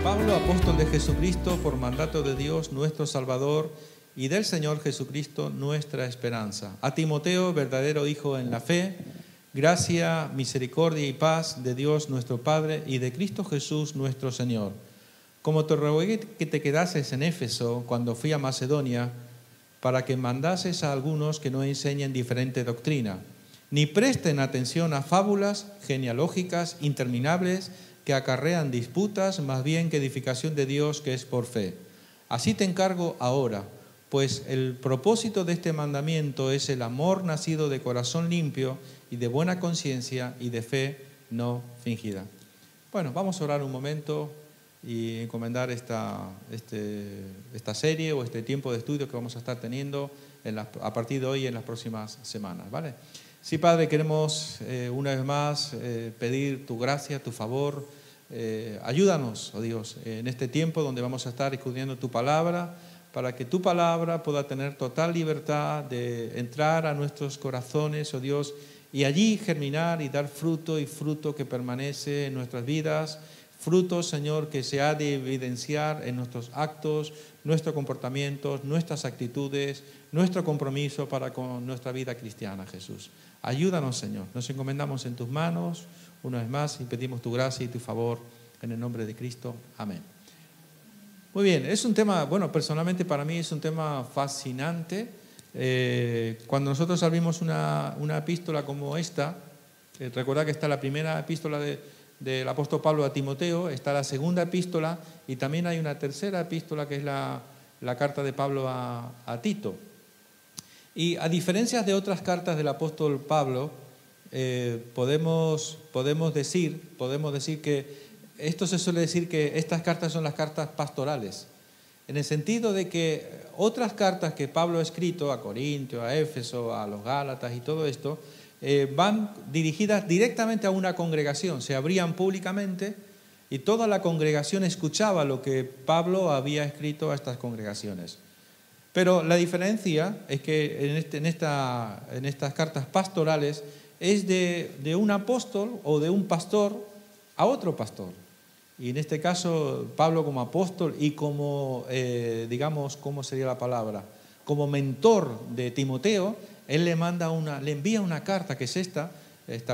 Pablo, apóstol de Jesucristo, por mandato de Dios, nuestro Salvador, y del Señor Jesucristo, nuestra esperanza. A Timoteo, verdadero hijo en la fe, gracia, misericordia y paz de Dios nuestro Padre y de Cristo Jesús nuestro Señor. Como te rogué que te quedases en Éfeso cuando fui a Macedonia, para que mandases a algunos que no enseñen diferente doctrina, ni presten atención a fábulas genealógicas interminables que acarrean disputas, más bien que edificación de Dios que es por fe. Así te encargo ahora, pues el propósito de este mandamiento es el amor nacido de corazón limpio y de buena conciencia y de fe no fingida. Bueno, vamos a orar un momento y encomendar esta serie o este tiempo de estudio que vamos a estar teniendo a partir de hoy y en las próximas semanas, ¿vale? Sí, Padre, queremos una vez más pedir tu gracia, tu favor. Ayúdanos, oh Dios, en este tiempo donde vamos a estar escudriñando tu palabra, para que tu palabra pueda tener total libertad de entrar a nuestros corazones, oh Dios, y allí germinar y dar fruto, y fruto que permanece en nuestras vidas, fruto, Señor, que se ha de evidenciar en nuestros actos, nuestros comportamientos, nuestras actitudes, nuestro compromiso para con nuestra vida cristiana, Jesús. Ayúdanos, Señor. Nos encomendamos en tus manos una vez más y pedimos tu gracia y tu favor en el nombre de Cristo. Amén. Muy bien, es un tema, bueno, personalmente para mí es un tema fascinante. Cuando nosotros abrimos una epístola como esta, recordad que está la primera epístola del apóstol Pablo a Timoteo, está la segunda epístola y también hay una tercera epístola que es la carta de Pablo a Tito. Y a diferencia de otras cartas del apóstol Pablo, podemos decir que esto se suele decir que estas cartas son las cartas pastorales, en el sentido de que otras cartas que Pablo ha escrito a Corintio, a Éfeso, a los Gálatas y todo esto, van dirigidas directamente a una congregación, se abrían públicamente y toda la congregación escuchaba lo que Pablo había escrito a estas congregaciones. Pero la diferencia es que en estas cartas pastorales es de un apóstol o de un pastor a otro pastor. Y en este caso, Pablo como apóstol y como, digamos, ¿cómo sería la palabra? Como mentor de Timoteo, él le envía una carta, que es esta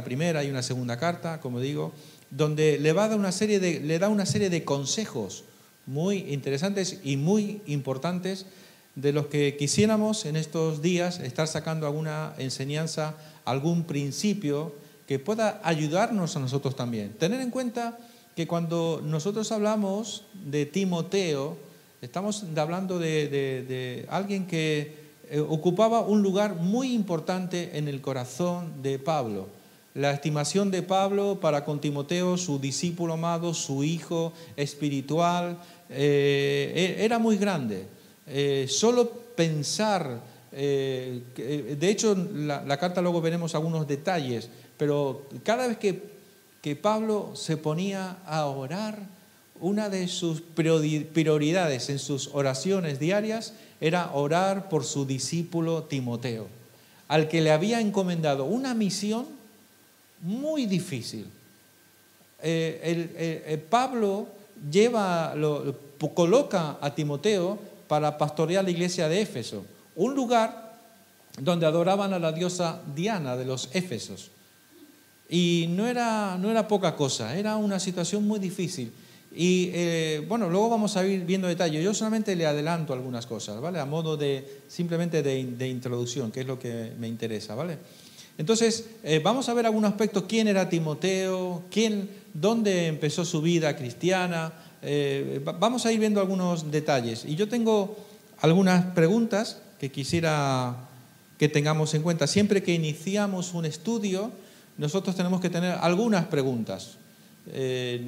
primera y una segunda carta, como digo, donde le da una serie de consejos muy interesantes y muy importantes de los que quisiéramos en estos días estar sacando alguna enseñanza, algún principio que pueda ayudarnos a nosotros también. Tener en cuenta que cuando nosotros hablamos de Timoteo, estamos hablando de alguien que ocupaba un lugar muy importante en el corazón de Pablo. La estimación de Pablo para con Timoteo, su discípulo amado, su hijo espiritual, era muy grande. Solo pensar, de hecho la carta luego veremos algunos detalles, pero cada vez que Pablo se ponía a orar, una de sus prioridades en sus oraciones diarias era orar por su discípulo Timoteo, al que le había encomendado una misión muy difícil. Pablo coloca a Timoteo para pastorear la iglesia de Éfeso, un lugar donde adoraban a la diosa Diana de los Éfesos. Y no era poca cosa, era una situación muy difícil. Y bueno, luego vamos a ir viendo detalles. Yo solamente le adelanto algunas cosas, ¿vale? A modo simplemente de introducción, que es lo que me interesa, ¿vale? Entonces, vamos a ver algunos aspectos. ¿Quién era Timoteo? ¿Dónde empezó su vida cristiana? Vamos a ir viendo algunos detalles. Y yo tengo algunas preguntas que quisiera que tengamos en cuenta. Siempre que iniciamos un estudio, nosotros tenemos que tener algunas preguntas.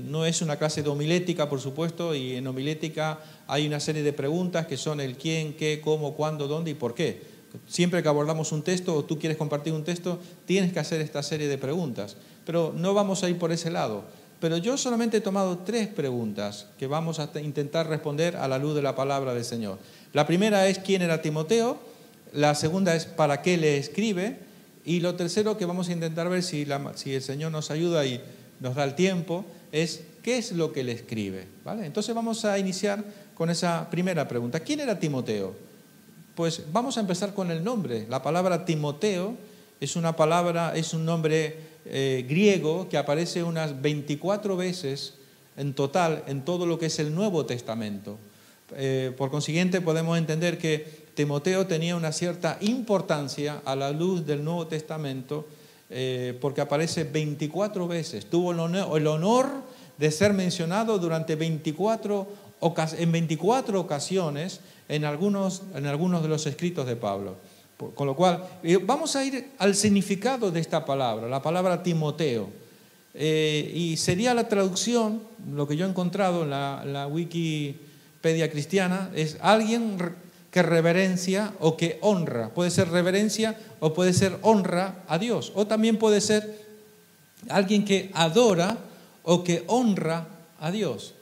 No es una clase de homilética, por supuesto, y en homilética hay una serie de preguntas que son el quién, qué, cómo, cuándo, dónde y por qué. Siempre que abordamos un texto o tú quieres compartir un texto, tienes que hacer esta serie de preguntas. Pero no vamos a ir por ese lado. Pero yo solamente he tomado 3 preguntas que vamos a intentar responder a la luz de la palabra del Señor. La primera es ¿quién era Timoteo? La segunda es ¿para qué le escribe? Y lo tercero que vamos a intentar ver si el Señor nos ayuda y nos da el tiempo es qué es lo que le escribe, ¿vale? Entonces vamos a iniciar con esa primera pregunta. ¿Quién era Timoteo? Pues vamos a empezar con el nombre. La palabra Timoteo es una palabra, es un nombre griego que aparece unas 24 veces en total en todo lo que es el Nuevo Testamento. Por consiguiente, podemos entender que Timoteo tenía una cierta importancia a la luz del Nuevo Testamento, porque aparece 24 veces. Tuvo el honor de ser mencionado en 24 ocasiones en algunos de los escritos de Pablo. Con lo cual, vamos a ir al significado de esta palabra, la palabra Timoteo. Y sería la traducción, lo que yo he encontrado en la Wikipedia cristiana, es alguien que reverencia o que honra. Puede ser reverencia o puede ser honra a Dios. O también puede ser alguien que adora o que honra a Dios.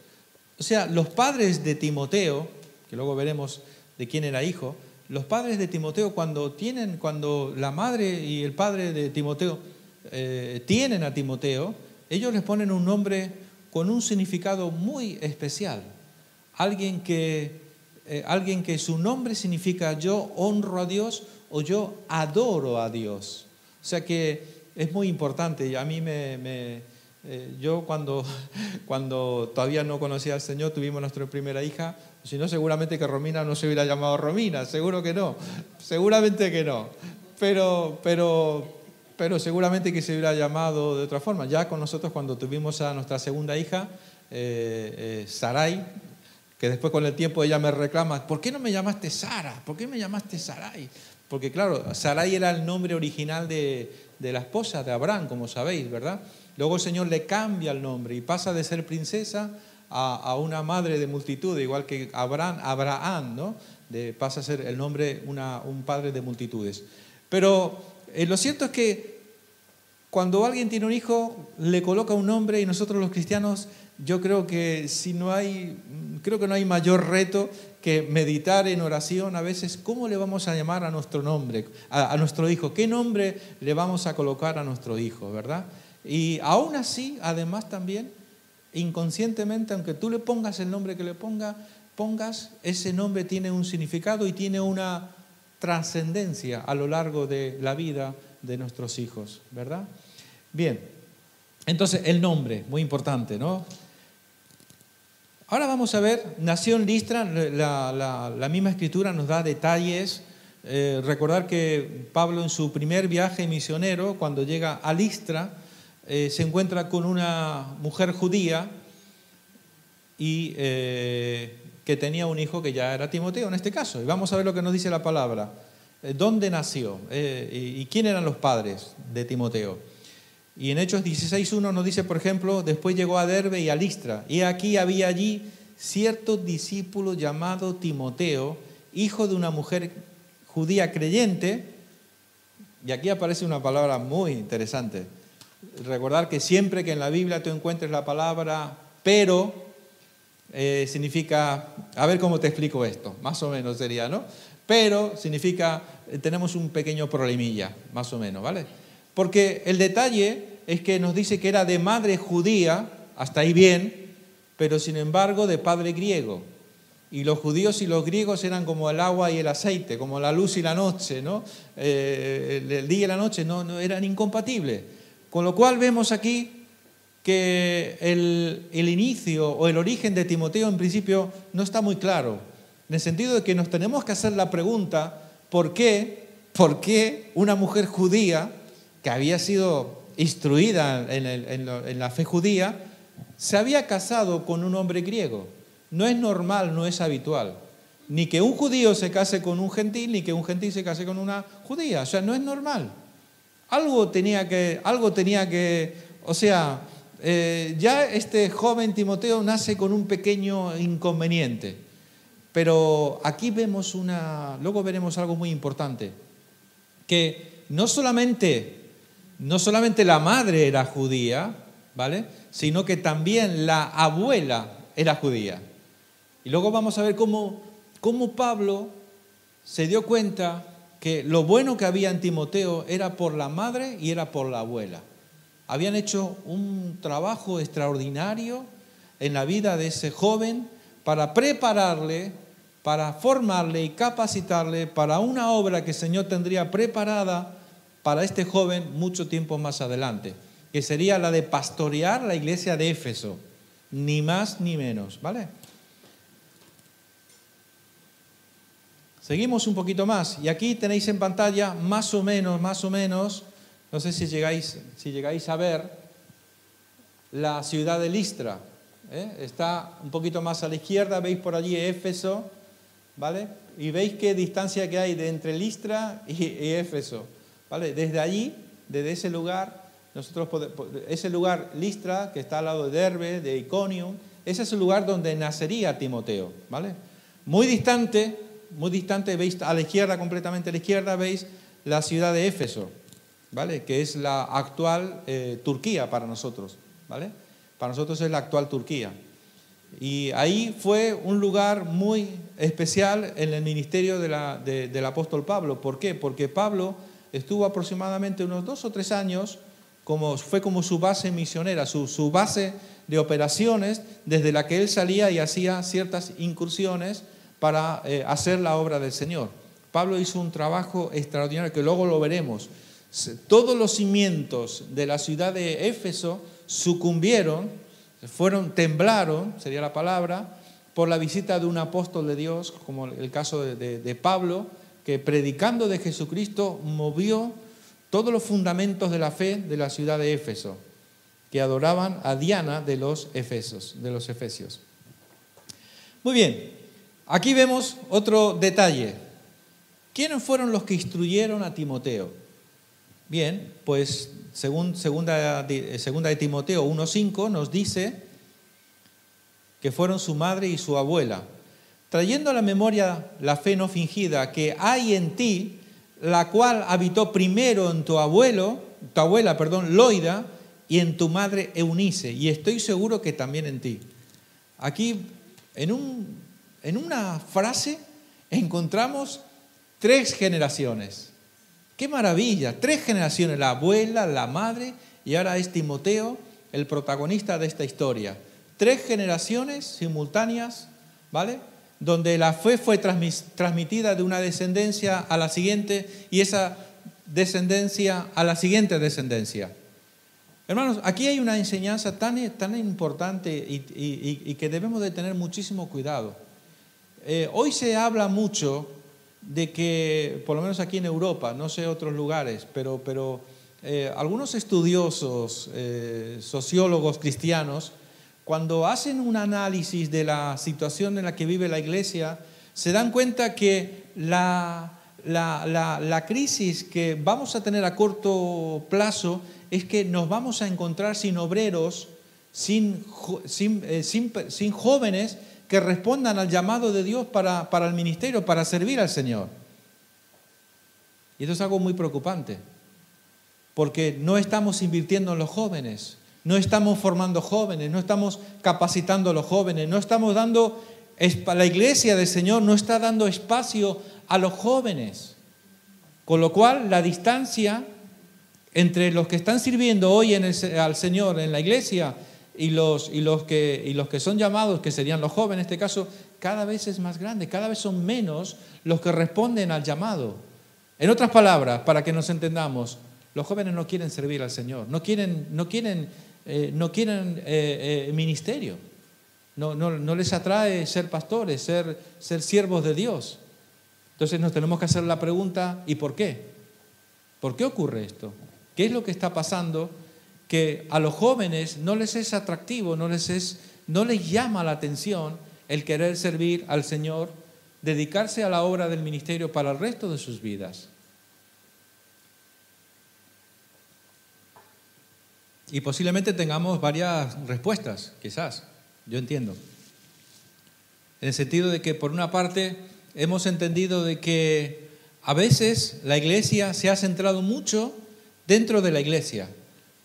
O sea, los padres de Timoteo, que luego veremos de quién era hijo, los padres de Timoteo cuando la madre y el padre de Timoteo tienen a Timoteo, ellos les ponen un nombre con un significado muy especial. Alguien que su nombre significa yo honro a Dios o yo adoro a Dios. O sea que es muy importante. Y a mí yo cuando todavía no conocía al Señor, tuvimos nuestra primera hija. Si no, seguramente que Romina no se hubiera llamado Romina, seguro que no, seguramente que no. Pero seguramente que se hubiera llamado de otra forma. Ya con nosotros, cuando tuvimos a nuestra segunda hija, Sarai, que después con el tiempo ella me reclama, ¿por qué no me llamaste Sara? ¿Por qué me llamaste Sarai? Porque claro, Sarai era el nombre original de la esposa de Abraham, como sabéis, ¿verdad? Luego el Señor le cambia el nombre y pasa de ser princesa a una madre de multitud, igual que Abraham, ¿no? Pasa a ser el nombre un padre de multitudes. Pero lo cierto es que cuando alguien tiene un hijo, le coloca un nombre, y nosotros los cristianos, yo creo que no hay mayor reto que meditar en oración a veces cómo le vamos a llamar a nuestro nombre, a nuestro hijo, qué nombre le vamos a colocar a nuestro hijo, ¿verdad? Y aún así, además también, inconscientemente, aunque tú le pongas el nombre que le pongas, ese nombre tiene un significado y tiene una trascendencia a lo largo de la vida de nuestros hijos, ¿verdad? Bien, entonces el nombre, muy importante, ¿no? Ahora vamos a ver, nació en Listra, la misma escritura nos da detalles. Recordar que Pablo en su primer viaje misionero, cuando llega a Listra, se encuentra con una mujer judía y que tenía un hijo que ya era Timoteo en este caso. Y vamos a ver lo que nos dice la palabra. ¿Dónde nació? ¿Y quién eran los padres de Timoteo? Y en Hechos 16:1 nos dice, por ejemplo, después llegó a Derbe y a Listra. Y aquí había allí cierto discípulo llamado Timoteo, hijo de una mujer judía creyente. Y aquí aparece una palabra muy interesante. Recordar que siempre que en la Biblia tú encuentres la palabra pero, significa, a ver cómo te explico esto, más o menos sería, ¿no? Pero significa, tenemos un pequeño problemilla, más o menos, ¿vale? Porque el detalle es que nos dice que era de madre judía, hasta ahí bien, pero sin embargo de padre griego. Y los judíos y los griegos eran como el agua y el aceite, como la luz y la noche, ¿no? El día y la noche no eran incompatibles. Con lo cual vemos aquí que el inicio o el origen de Timoteo en principio no está muy claro, en el sentido de que nos tenemos que hacer la pregunta, ¿por qué una mujer judía que había sido instruida en la fe judía se había casado con un hombre griego? No es normal, no es habitual. Ni que un judío se case con un gentil, ni que un gentil se case con una judía. O sea, no es normal. Algo tenía que, o sea, ya este joven Timoteo nace con un pequeño inconveniente. Pero aquí vemos luego veremos algo muy importante, que no solamente la madre era judía, ¿vale? Sino que también la abuela era judía. Y luego vamos a ver cómo Pablo se dio cuenta que lo bueno que había en Timoteo era por la madre y era por la abuela. Habían hecho un trabajo extraordinario en la vida de ese joven para prepararle, para formarle y capacitarle para una obra que el Señor tendría preparada para este joven mucho tiempo más adelante, que sería la de pastorear la iglesia de Éfeso, ni más ni menos, ¿vale? Seguimos un poquito más, y aquí tenéis en pantalla más o menos, no sé si llegáis a ver la ciudad de Listra, está un poquito más a la izquierda, veis por allí Éfeso, ¿vale? Y veis qué distancia que hay entre Listra y Éfeso, ¿vale? Desde allí, desde ese lugar, ese lugar Listra, que está al lado de Derbe, de Iconium, ese es el lugar donde nacería Timoteo, ¿vale? Muy distante, veis a la izquierda, completamente a la izquierda, veis la ciudad de Éfeso, ¿vale? Que es la actual Turquía para nosotros, ¿vale? Para nosotros es la actual Turquía. Y ahí fue un lugar muy especial en el ministerio del apóstol Pablo. ¿Por qué? Porque Pablo estuvo aproximadamente unos 2 o 3 años, fue como su base misionera, su base de operaciones, desde la que él salía y hacía ciertas incursiones para hacer la obra del Señor. Pablo hizo un trabajo extraordinario que luego lo veremos. Todos los cimientos de la ciudad de Éfeso sucumbieron, temblaron, sería la palabra, por la visita de un apóstol de Dios, como el caso de Pablo, que predicando de Jesucristo movió todos los fundamentos de la fe de la ciudad de Éfeso, que adoraban a Diana de los Efesios. Muy bien, aquí vemos otro detalle. ¿Quiénes fueron los que instruyeron a Timoteo? Bien, pues según segunda de Timoteo 1:5 nos dice que fueron su madre y su abuela, trayendo a la memoria la fe no fingida que hay en ti, la cual habitó primero en tu abuela, Loida, y en tu madre Eunice, y estoy seguro que también en ti. Aquí, en una frase, encontramos 3 generaciones. ¡Qué maravilla! 3 generaciones, la abuela, la madre, y ahora es Timoteo, el protagonista de esta historia. 3 generaciones simultáneas, ¿vale? Donde la fe fue transmitida de una descendencia a la siguiente y esa descendencia a la siguiente descendencia. Hermanos, aquí hay una enseñanza tan importante y que debemos de tener muchísimo cuidado. Hoy se habla mucho de que, por lo menos aquí en Europa, no sé otros lugares, pero algunos estudiosos, sociólogos cristianos, cuando hacen un análisis de la situación en la que vive la iglesia, se dan cuenta que la crisis que vamos a tener a corto plazo es que nos vamos a encontrar sin obreros, sin jóvenes que respondan al llamado de Dios para el ministerio, para servir al Señor. Y esto es algo muy preocupante, porque no estamos invirtiendo en los jóvenes, no estamos formando jóvenes, no estamos capacitando a los jóvenes, no estamos dando, la iglesia del Señor no está dando espacio a los jóvenes. Con lo cual, la distancia entre los que están sirviendo hoy al Señor en la iglesia y los que son llamados, que serían los jóvenes en este caso, cada vez es más grande, cada vez son menos los que responden al llamado. En otras palabras, para que nos entendamos, los jóvenes no quieren servir al Señor, no quieren ministerio, no les atrae ser pastores, ser siervos de Dios. Entonces nos tenemos que hacer la pregunta, ¿y por qué? ¿Por qué ocurre esto? ¿Qué es lo que está pasando? Que a los jóvenes no les es atractivo, no les llama la atención el querer servir al Señor, dedicarse a la obra del ministerio para el resto de sus vidas. Y posiblemente tengamos varias respuestas, quizás, yo entiendo. En el sentido de que, por una parte, hemos entendido de que a veces la iglesia se ha centrado mucho dentro de la iglesia,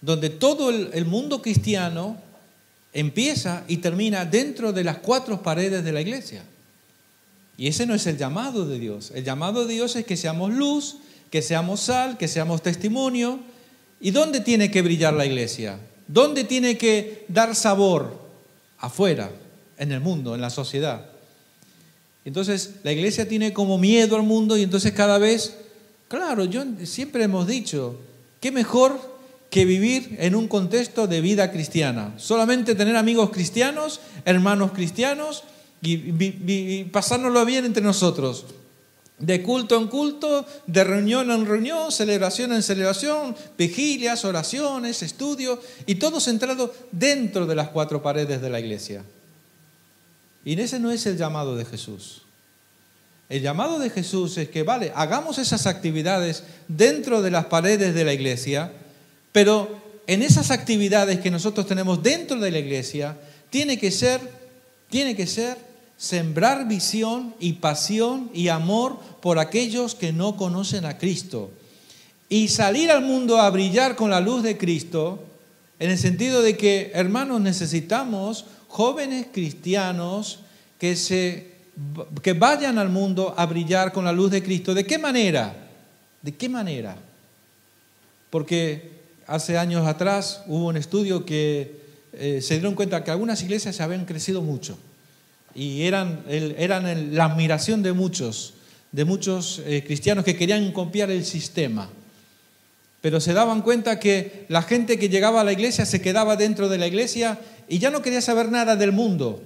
donde todo el mundo cristiano empieza y termina dentro de las 4 paredes de la iglesia. Y ese no es el llamado de Dios. El llamado de Dios es que seamos luz, que seamos sal, que seamos testimonio. ¿Y dónde tiene que brillar la iglesia? ¿Dónde tiene que dar sabor? afuera, en el mundo, en la sociedad. Entonces la iglesia tiene como miedo al mundo y entonces cada vez, claro, siempre hemos dicho, qué mejor que vivir en un contexto de vida cristiana. Solamente tener amigos cristianos, hermanos cristianos y pasárnoslo bien entre nosotros. De culto en culto, de reunión en reunión, celebración en celebración, vigilias, oraciones, estudios y todo centrado dentro de las cuatro paredes de la iglesia. Y ese no es el llamado de Jesús. El llamado de Jesús es que, vale, hagamos esas actividades dentro de las paredes de la iglesia, pero en esas actividades que nosotros tenemos dentro de la iglesia, tiene que ser sembrar visión y pasión y amor por aquellos que no conocen a Cristo. Y salir al mundo a brillar con la luz de Cristo, en el sentido de que, hermanos, necesitamos jóvenes cristianos que vayan al mundo a brillar con la luz de Cristo. ¿De qué manera? ¿De qué manera? Porque hace años atrás hubo un estudio que se dieron cuenta que algunas iglesias se habían crecido mucho y eran la admiración de muchos cristianos que querían copiar el sistema. Pero se daban cuenta que la gente que llegaba a la iglesia se quedaba dentro de la iglesia y ya no quería saber nada del mundo.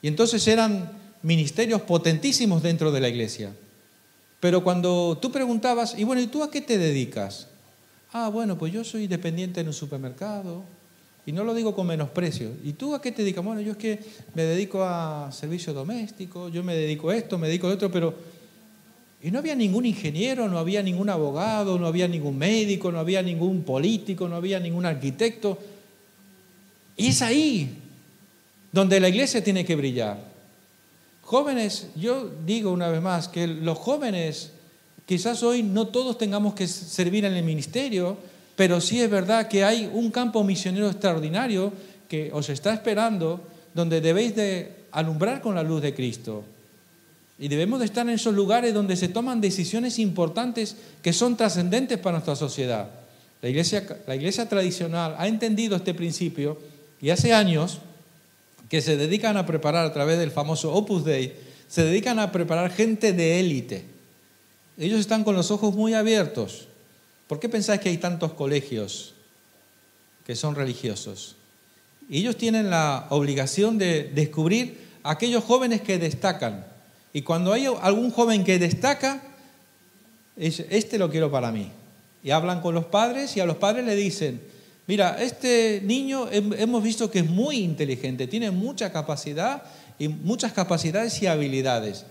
Y entonces eran ministerios potentísimos dentro de la iglesia. Pero cuando tú preguntabas, y bueno, ¿y tú a qué te dedicas? Ah, bueno, pues yo soy dependiente en un supermercado. Y no lo digo con menosprecio. ¿Y tú a qué te dedicas? Bueno, yo es que me dedico a servicio doméstico, yo me dedico a esto, me dedico a otro, pero... Y no había ningún ingeniero, no había ningún abogado, no había ningún médico, no había ningún político, no había ningún arquitecto. Y es ahí donde la iglesia tiene que brillar. Jóvenes, yo digo una vez más que los jóvenes, quizás hoy no todos tengamos que servir en el ministerio, pero sí es verdad que hay un campo misionero extraordinario que os está esperando, donde debéis de alumbrar con la luz de Cristo. Y debemos de estar en esos lugares donde se toman decisiones importantes que son trascendentes para nuestra sociedad. La iglesia tradicional ha entendido este principio y hace años que se dedican a preparar a través del famoso Opus Dei, se dedican a preparar gente de élite. Ellos están con los ojos muy abiertos. ¿Por qué pensáis que hay tantos colegios que son religiosos? Y ellos tienen la obligación de descubrir a aquellos jóvenes que destacan. Y cuando hay algún joven que destaca, este lo quiero para mí. Y hablan con los padres y a los padres le dicen, mira, este niño hemos visto que es muy inteligente, tiene mucha capacidad y muchas capacidades y habilidades.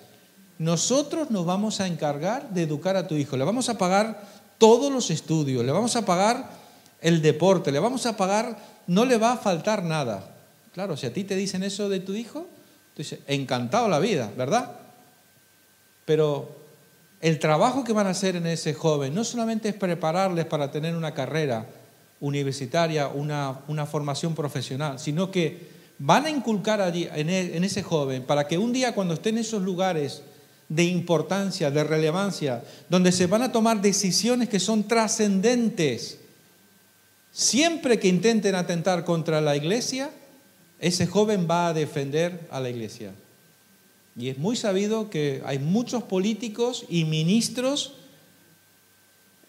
Nosotros nos vamos a encargar de educar a tu hijo, le vamos a pagar todos los estudios, le vamos a pagar el deporte, le vamos a pagar, no le va a faltar nada. Claro, si a ti te dicen eso de tu hijo, tú dices, encantado la vida, ¿verdad? Pero el trabajo que van a hacer en ese joven no solamente es prepararles para tener una carrera universitaria, una formación profesional, sino que van a inculcar allí en ese joven para que un día cuando esté en esos lugares de importancia, de relevancia, donde se van a tomar decisiones que son trascendentes, siempre que intenten atentar contra la iglesia, ese joven va a defender a la iglesia. Y es muy sabido que hay muchos políticos y ministros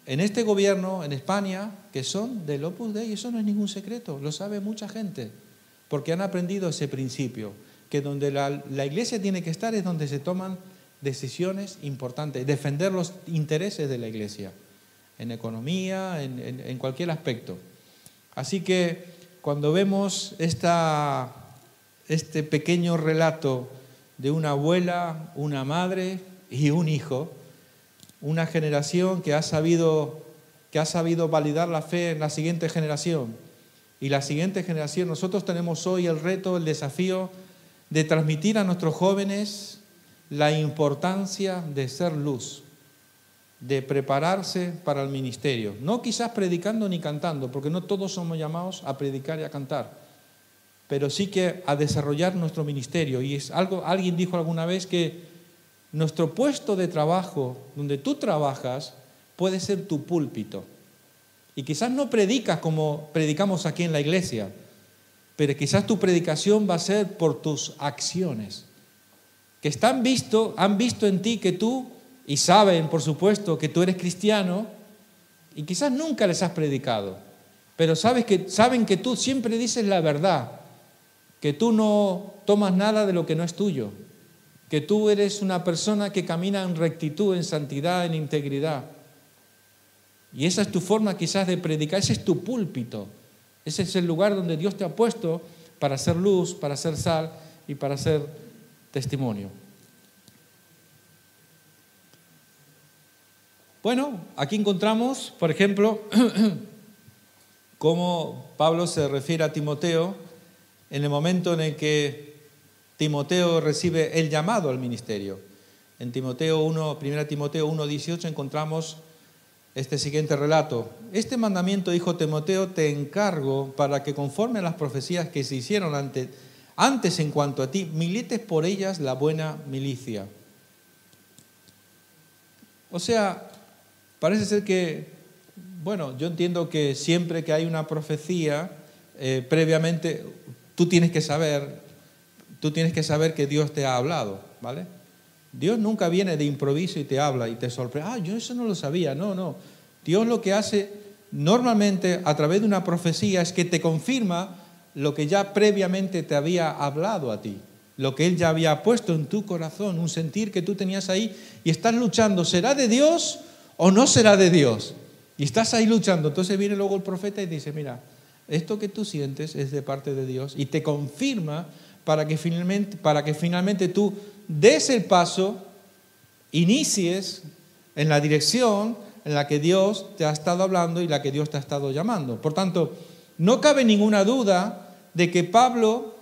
en este gobierno, en España, que son del Opus Dei. Eso no es ningún secreto, lo sabe mucha gente, porque han aprendido ese principio, que donde la iglesia tiene que estar es donde se toman decisiones importantes, defender los intereses de la iglesia, en economía, en cualquier aspecto. Así que cuando vemos este pequeño relato de una abuela, una madre y un hijo, una generación que ha sabido validar la fe en la siguiente generación. Y la siguiente generación, nosotros tenemos hoy el reto, el desafío de transmitir a nuestros jóvenes la importancia de ser luz, de prepararse para el ministerio. No quizás predicando ni cantando, porque no todos somos llamados a predicar y a cantar, pero sí que a desarrollar nuestro ministerio. Y alguien dijo alguna vez que nuestro puesto de trabajo, donde tú trabajas, puede ser tu púlpito. Y quizás no predicas como predicamos aquí en la iglesia, pero quizás tu predicación va a ser por tus acciones, que han visto en ti que tú, y saben, por supuesto, que tú eres cristiano, y quizás nunca les has predicado, pero saben que tú siempre dices la verdad, que tú no tomas nada de lo que no es tuyo, que tú eres una persona que camina en rectitud, en santidad, en integridad. Y esa es tu forma quizás de predicar, ese es tu púlpito, ese es el lugar donde Dios te ha puesto para hacer luz, para hacer sal y para hacer testimonio. Bueno, aquí encontramos, por ejemplo, cómo Pablo se refiere a Timoteo en el momento en el que Timoteo recibe el llamado al ministerio. En 1 Timoteo 1:18 encontramos este siguiente relato. Este mandamiento, hijo Timoteo, te encargo para que conforme a las profecías que se hicieron antes en cuanto a ti, milites por ellas la buena milicia. O sea, parece ser que, bueno, yo entiendo que siempre que hay una profecía, previamente tú tienes que saber que Dios te ha hablado, ¿vale? Dios nunca viene de improviso y te habla y te sorprende. Yo eso no lo sabía. No. Dios lo que hace normalmente a través de una profecía es que te confirma lo que ya previamente te había hablado a ti, lo que Él ya había puesto en tu corazón, un sentir que tú tenías ahí y estás luchando, ¿será de Dios o no será de Dios? Y estás ahí luchando. Entonces viene luego el profeta y dice, mira, esto que tú sientes es de parte de Dios, y te confirma para que finalmente tú des el paso, inicies en la dirección en la que Dios te ha estado hablando y la que Dios te ha estado llamando. Por tanto, no cabe ninguna duda de que Pablo,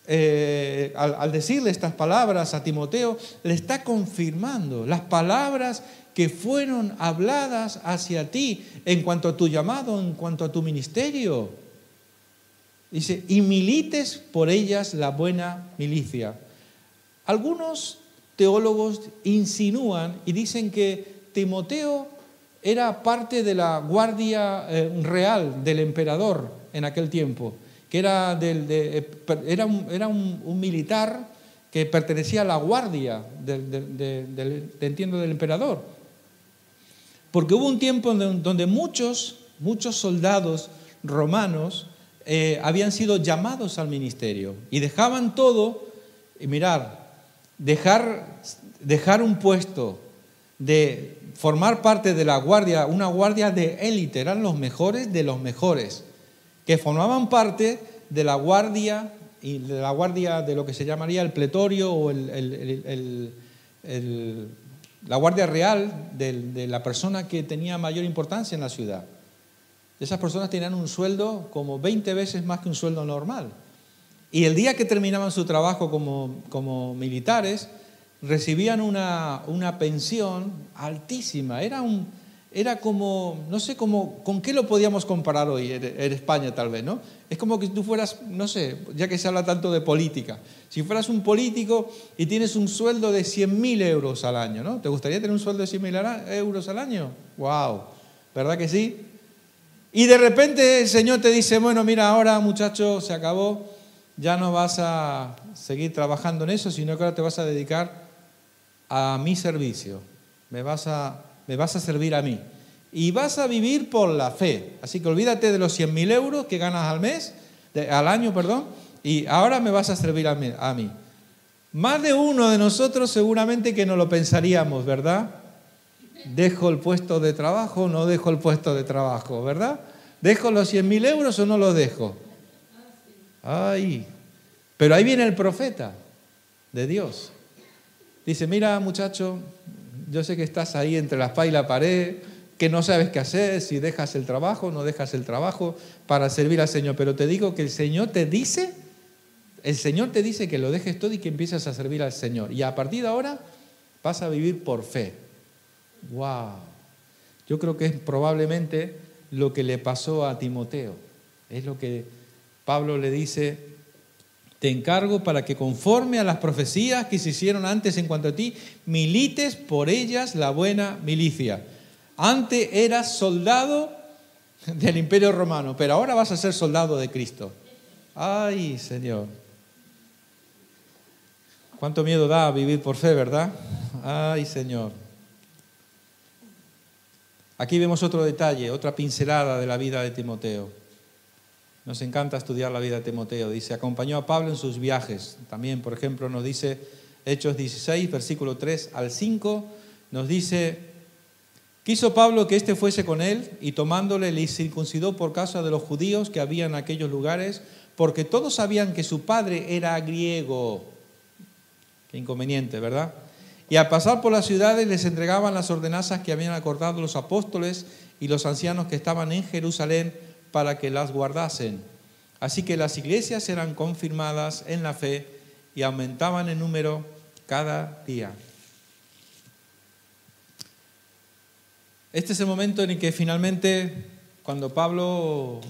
al decirle estas palabras a Timoteo, le está confirmando las palabras que fueron habladas hacia ti en cuanto a tu llamado, en cuanto a tu ministerio. Dice, y milites por ellas la buena milicia. Algunos teólogos insinúan y dicen que Timoteo era parte de la guardia real del emperador en aquel tiempo, que era un militar que pertenecía a la guardia del emperador. Porque hubo un tiempo donde muchos soldados romanos habían sido llamados al ministerio y dejaban todo. Y mirar, dejar un puesto, de formar parte de la guardia, una guardia de élite, eran los mejores de los mejores, que formaban parte de la guardia de lo que se llamaría el pretorio o la guardia real de la persona que tenía mayor importancia en la ciudad. Esas personas tenían un sueldo como 20 veces más que un sueldo normal. Y el día que terminaban su trabajo como militares, recibían una pensión altísima. Era como, no sé con qué lo podíamos comparar hoy en España tal vez, ¿no? Es como que tú fueras, no sé, ya que se habla tanto de política, si fueras un político y tienes un sueldo de 100.000 euros al año, ¿no? ¿Te gustaría tener un sueldo de 100.000 euros al año? ¡Wow! ¿Verdad que sí? Y de repente el Señor te dice, bueno, mira, ahora muchacho, se acabó, ya no vas a seguir trabajando en eso, sino que ahora te vas a dedicar a mi servicio, me vas a servir a mí y vas a vivir por la fe. Así que olvídate de los 100.000 euros que ganas al año, y ahora me vas a servir a mí. Más de uno de nosotros seguramente que no lo pensaríamos, ¿verdad? ¿Dejo el puesto de trabajo o no dejo el puesto de trabajo, verdad? ¿Dejo los 100.000 euros o no los dejo? Ay, pero ahí viene el profeta de Dios. Dice, mira muchacho, yo sé que estás ahí entre la espada y la pared, que no sabes qué hacer, si dejas el trabajo o no dejas el trabajo para servir al Señor, pero te digo que el Señor te dice que lo dejes todo y que empieces a servir al Señor. Y a partir de ahora vas a vivir por fe. ¡Wow! Yo creo que es probablemente lo que le pasó a Timoteo. Es lo que Pablo le dice, te encargo para que conforme a las profecías que se hicieron antes en cuanto a ti, milites por ellas la buena milicia. Antes eras soldado del Imperio Romano, pero ahora vas a ser soldado de Cristo. Ay, Señor. Cuánto miedo da vivir por fe, ¿verdad? Ay, Señor. Aquí vemos otro detalle, otra pincelada de la vida de Timoteo. Nos encanta estudiar la vida de Timoteo. Dice, acompañó a Pablo en sus viajes. También, por ejemplo, nos dice Hechos 16, versículo 3 al 5, nos dice, quiso Pablo que éste fuese con él, y tomándole le circuncidó por causa de los judíos que había en aquellos lugares, porque todos sabían que su padre era griego. Qué inconveniente, ¿verdad? Y al pasar por las ciudades les entregaban las ordenanzas que habían acordado los apóstoles y los ancianos que estaban en Jerusalén para que las guardasen. Así que las iglesias eran confirmadas en la fe y aumentaban en número cada día. Este es el momento en el que finalmente, cuando Pablo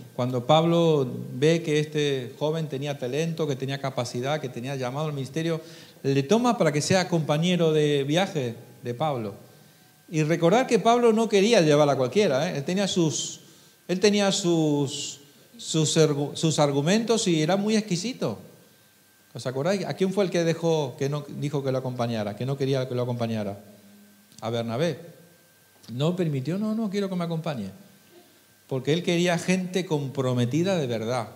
ve que este joven tenía talento, que tenía capacidad, que tenía llamado al ministerio, le toma para que sea compañero de viaje de Pablo. Y recordar que Pablo no quería llevar a cualquiera, ¿eh? Él tenía sus argumentos y era muy exquisito. ¿Os acordáis? ¿A quién fue el que dijo que lo acompañara, que no quería que lo acompañara? A Bernabé. No permitió, no quiero que me acompañe. Porque él quería gente comprometida de verdad.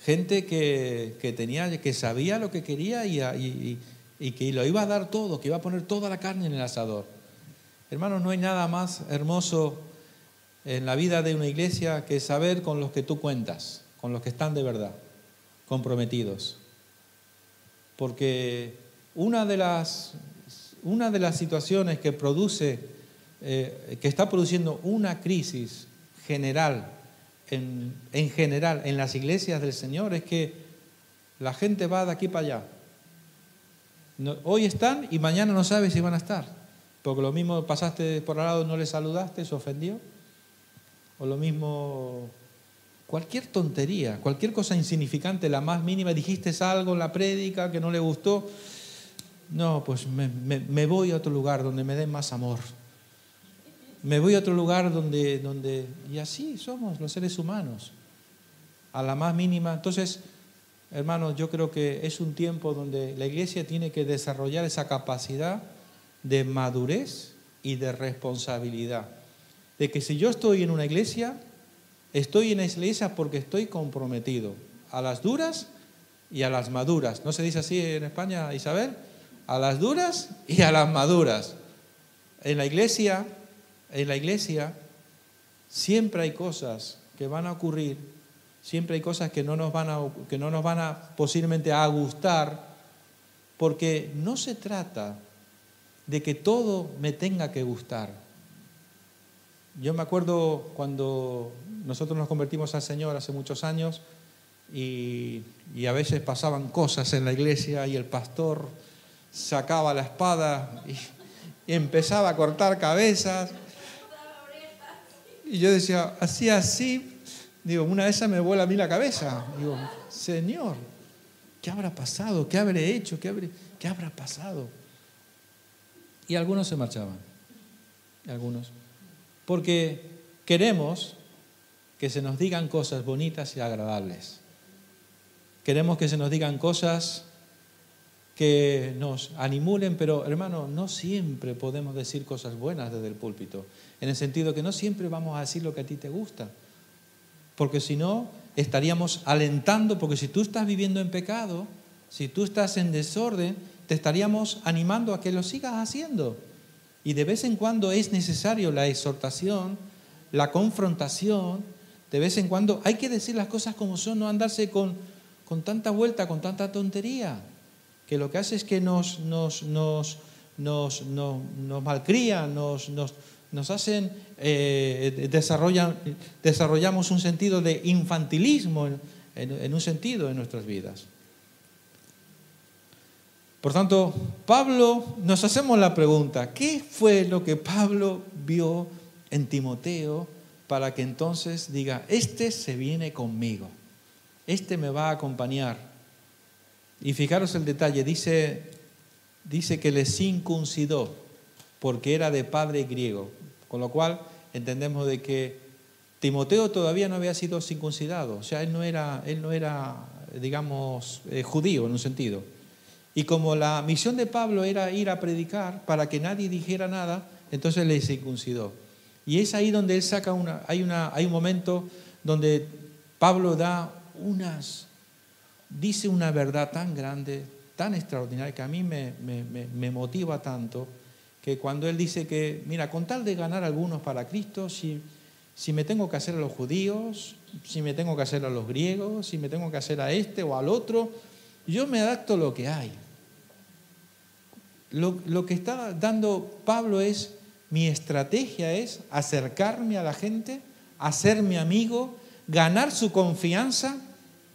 Gente que sabía lo que quería y que lo iba a dar todo, que iba a poner toda la carne en el asador. Hermanos, no hay nada más hermoso en la vida de una iglesia que saber con los que tú cuentas, con los que están de verdad, comprometidos. Porque una de las situaciones que está produciendo una crisis general, en general, en las iglesias del Señor, es que la gente va de aquí para allá. Hoy están y mañana no sabes si van a estar. Porque lo mismo pasaste por al lado, no le saludaste, se ofendió. O lo mismo, cualquier tontería, cualquier cosa insignificante, la más mínima, dijiste algo en la prédica que no le gustó. No, pues me voy a otro lugar donde me den más amor. Me voy a otro lugar donde... Y así somos los seres humanos. A la más mínima. Entonces, hermanos, yo creo que es un tiempo donde la iglesia tiene que desarrollar esa capacidad de madurez y de responsabilidad. De que si yo estoy en una iglesia, estoy en esa iglesia porque estoy comprometido. A las duras y a las maduras. ¿No se dice así en España, Isabel? A las duras y a las maduras. En la iglesia siempre hay cosas que van a ocurrir, siempre hay cosas que no nos van a posiblemente a gustar, porque no se trata de que todo me tenga que gustar. Yo me acuerdo cuando nosotros nos convertimos al Señor hace muchos años y a veces pasaban cosas en la iglesia y el pastor sacaba la espada y empezaba a cortar cabezas. Y yo decía, así, digo, una de esas me vuela a mí la cabeza. Digo, Señor, ¿qué habrá pasado? ¿Qué habré hecho? ¿Qué habrá pasado? Y algunos se marchaban. Algunos. Porque queremos que se nos digan cosas bonitas y agradables. Queremos que se nos digan cosas que nos animulen, pero hermano, no siempre podemos decir cosas buenas desde el púlpito, en el sentido que no siempre vamos a decir lo que a ti te gusta, porque si no estaríamos alentando, porque si tú estás viviendo en pecado, si tú estás en desorden, te estaríamos animando a que lo sigas haciendo. Y de vez en cuando es necesario la exhortación, la confrontación, de vez en cuando hay que decir las cosas como son, no andarse con tanta vuelta, con tanta tontería, que lo que hace es que nos malcrían, nos hacen, desarrollamos un sentido de infantilismo en un sentido de nuestras vidas. Por tanto, nos hacemos la pregunta, ¿qué fue lo que Pablo vio en Timoteo para que entonces diga, este se viene conmigo, este me va a acompañar? Y fijaros el detalle, dice que le circuncidó porque era de padre griego, con lo cual entendemos de que Timoteo todavía no había sido circuncidado, o sea, él no era digamos, judío en un sentido. Y como la misión de Pablo era ir a predicar para que nadie dijera nada, entonces le circuncidó. Y es ahí donde él saca hay un momento donde Pablo dice una verdad tan grande, tan extraordinaria, que a mí me motiva tanto, que cuando él dice que, mira, con tal de ganar algunos para Cristo, si me tengo que hacer a los judíos, si me tengo que hacer a los griegos, si me tengo que hacer a este o al otro, yo me adapto a lo que hay. Lo que está dando Pablo es, mi estrategia es acercarme a la gente, hacerme amigo, ganar su confianza,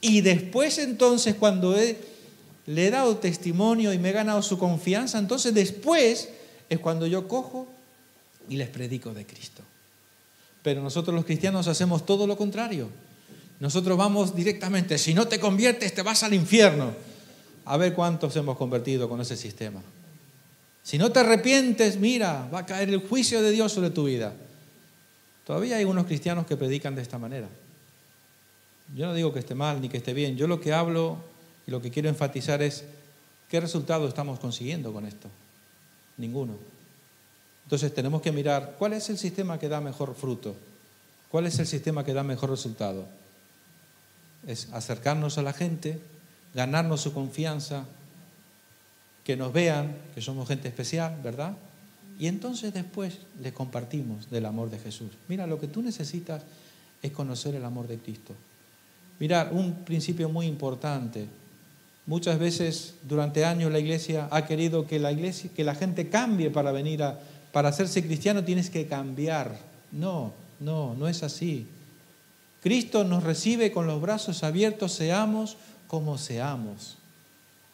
y después entonces cuando le he dado testimonio y me he ganado su confianza, entonces después es cuando yo cojo y les predico de Cristo. Pero nosotros los cristianos hacemos todo lo contrario. Nosotros vamos directamente, si no te conviertes te vas al infierno. A ver cuántos hemos convertido con ese sistema. Si no te arrepientes, mira, va a caer el juicio de Dios sobre tu vida. Todavía hay unos cristianos que predican de esta manera. Yo no digo que esté mal ni que esté bien. Yo lo que hablo y lo que quiero enfatizar es qué resultado estamos consiguiendo con esto. Ninguno. Entonces tenemos que mirar cuál es el sistema que da mejor fruto, cuál es el sistema que da mejor resultado. Es acercarnos a la gente, ganarnos su confianza, que nos vean que somos gente especial, ¿verdad? Y entonces después les compartimos del amor de Jesús. Mira, lo que tú necesitas es conocer el amor de Cristo. Mira, un principio muy importante. Muchas veces durante años la iglesia ha querido que la gente cambie para hacerse cristiano tienes que cambiar. No es así. Cristo nos recibe con los brazos abiertos, seamos como seamos.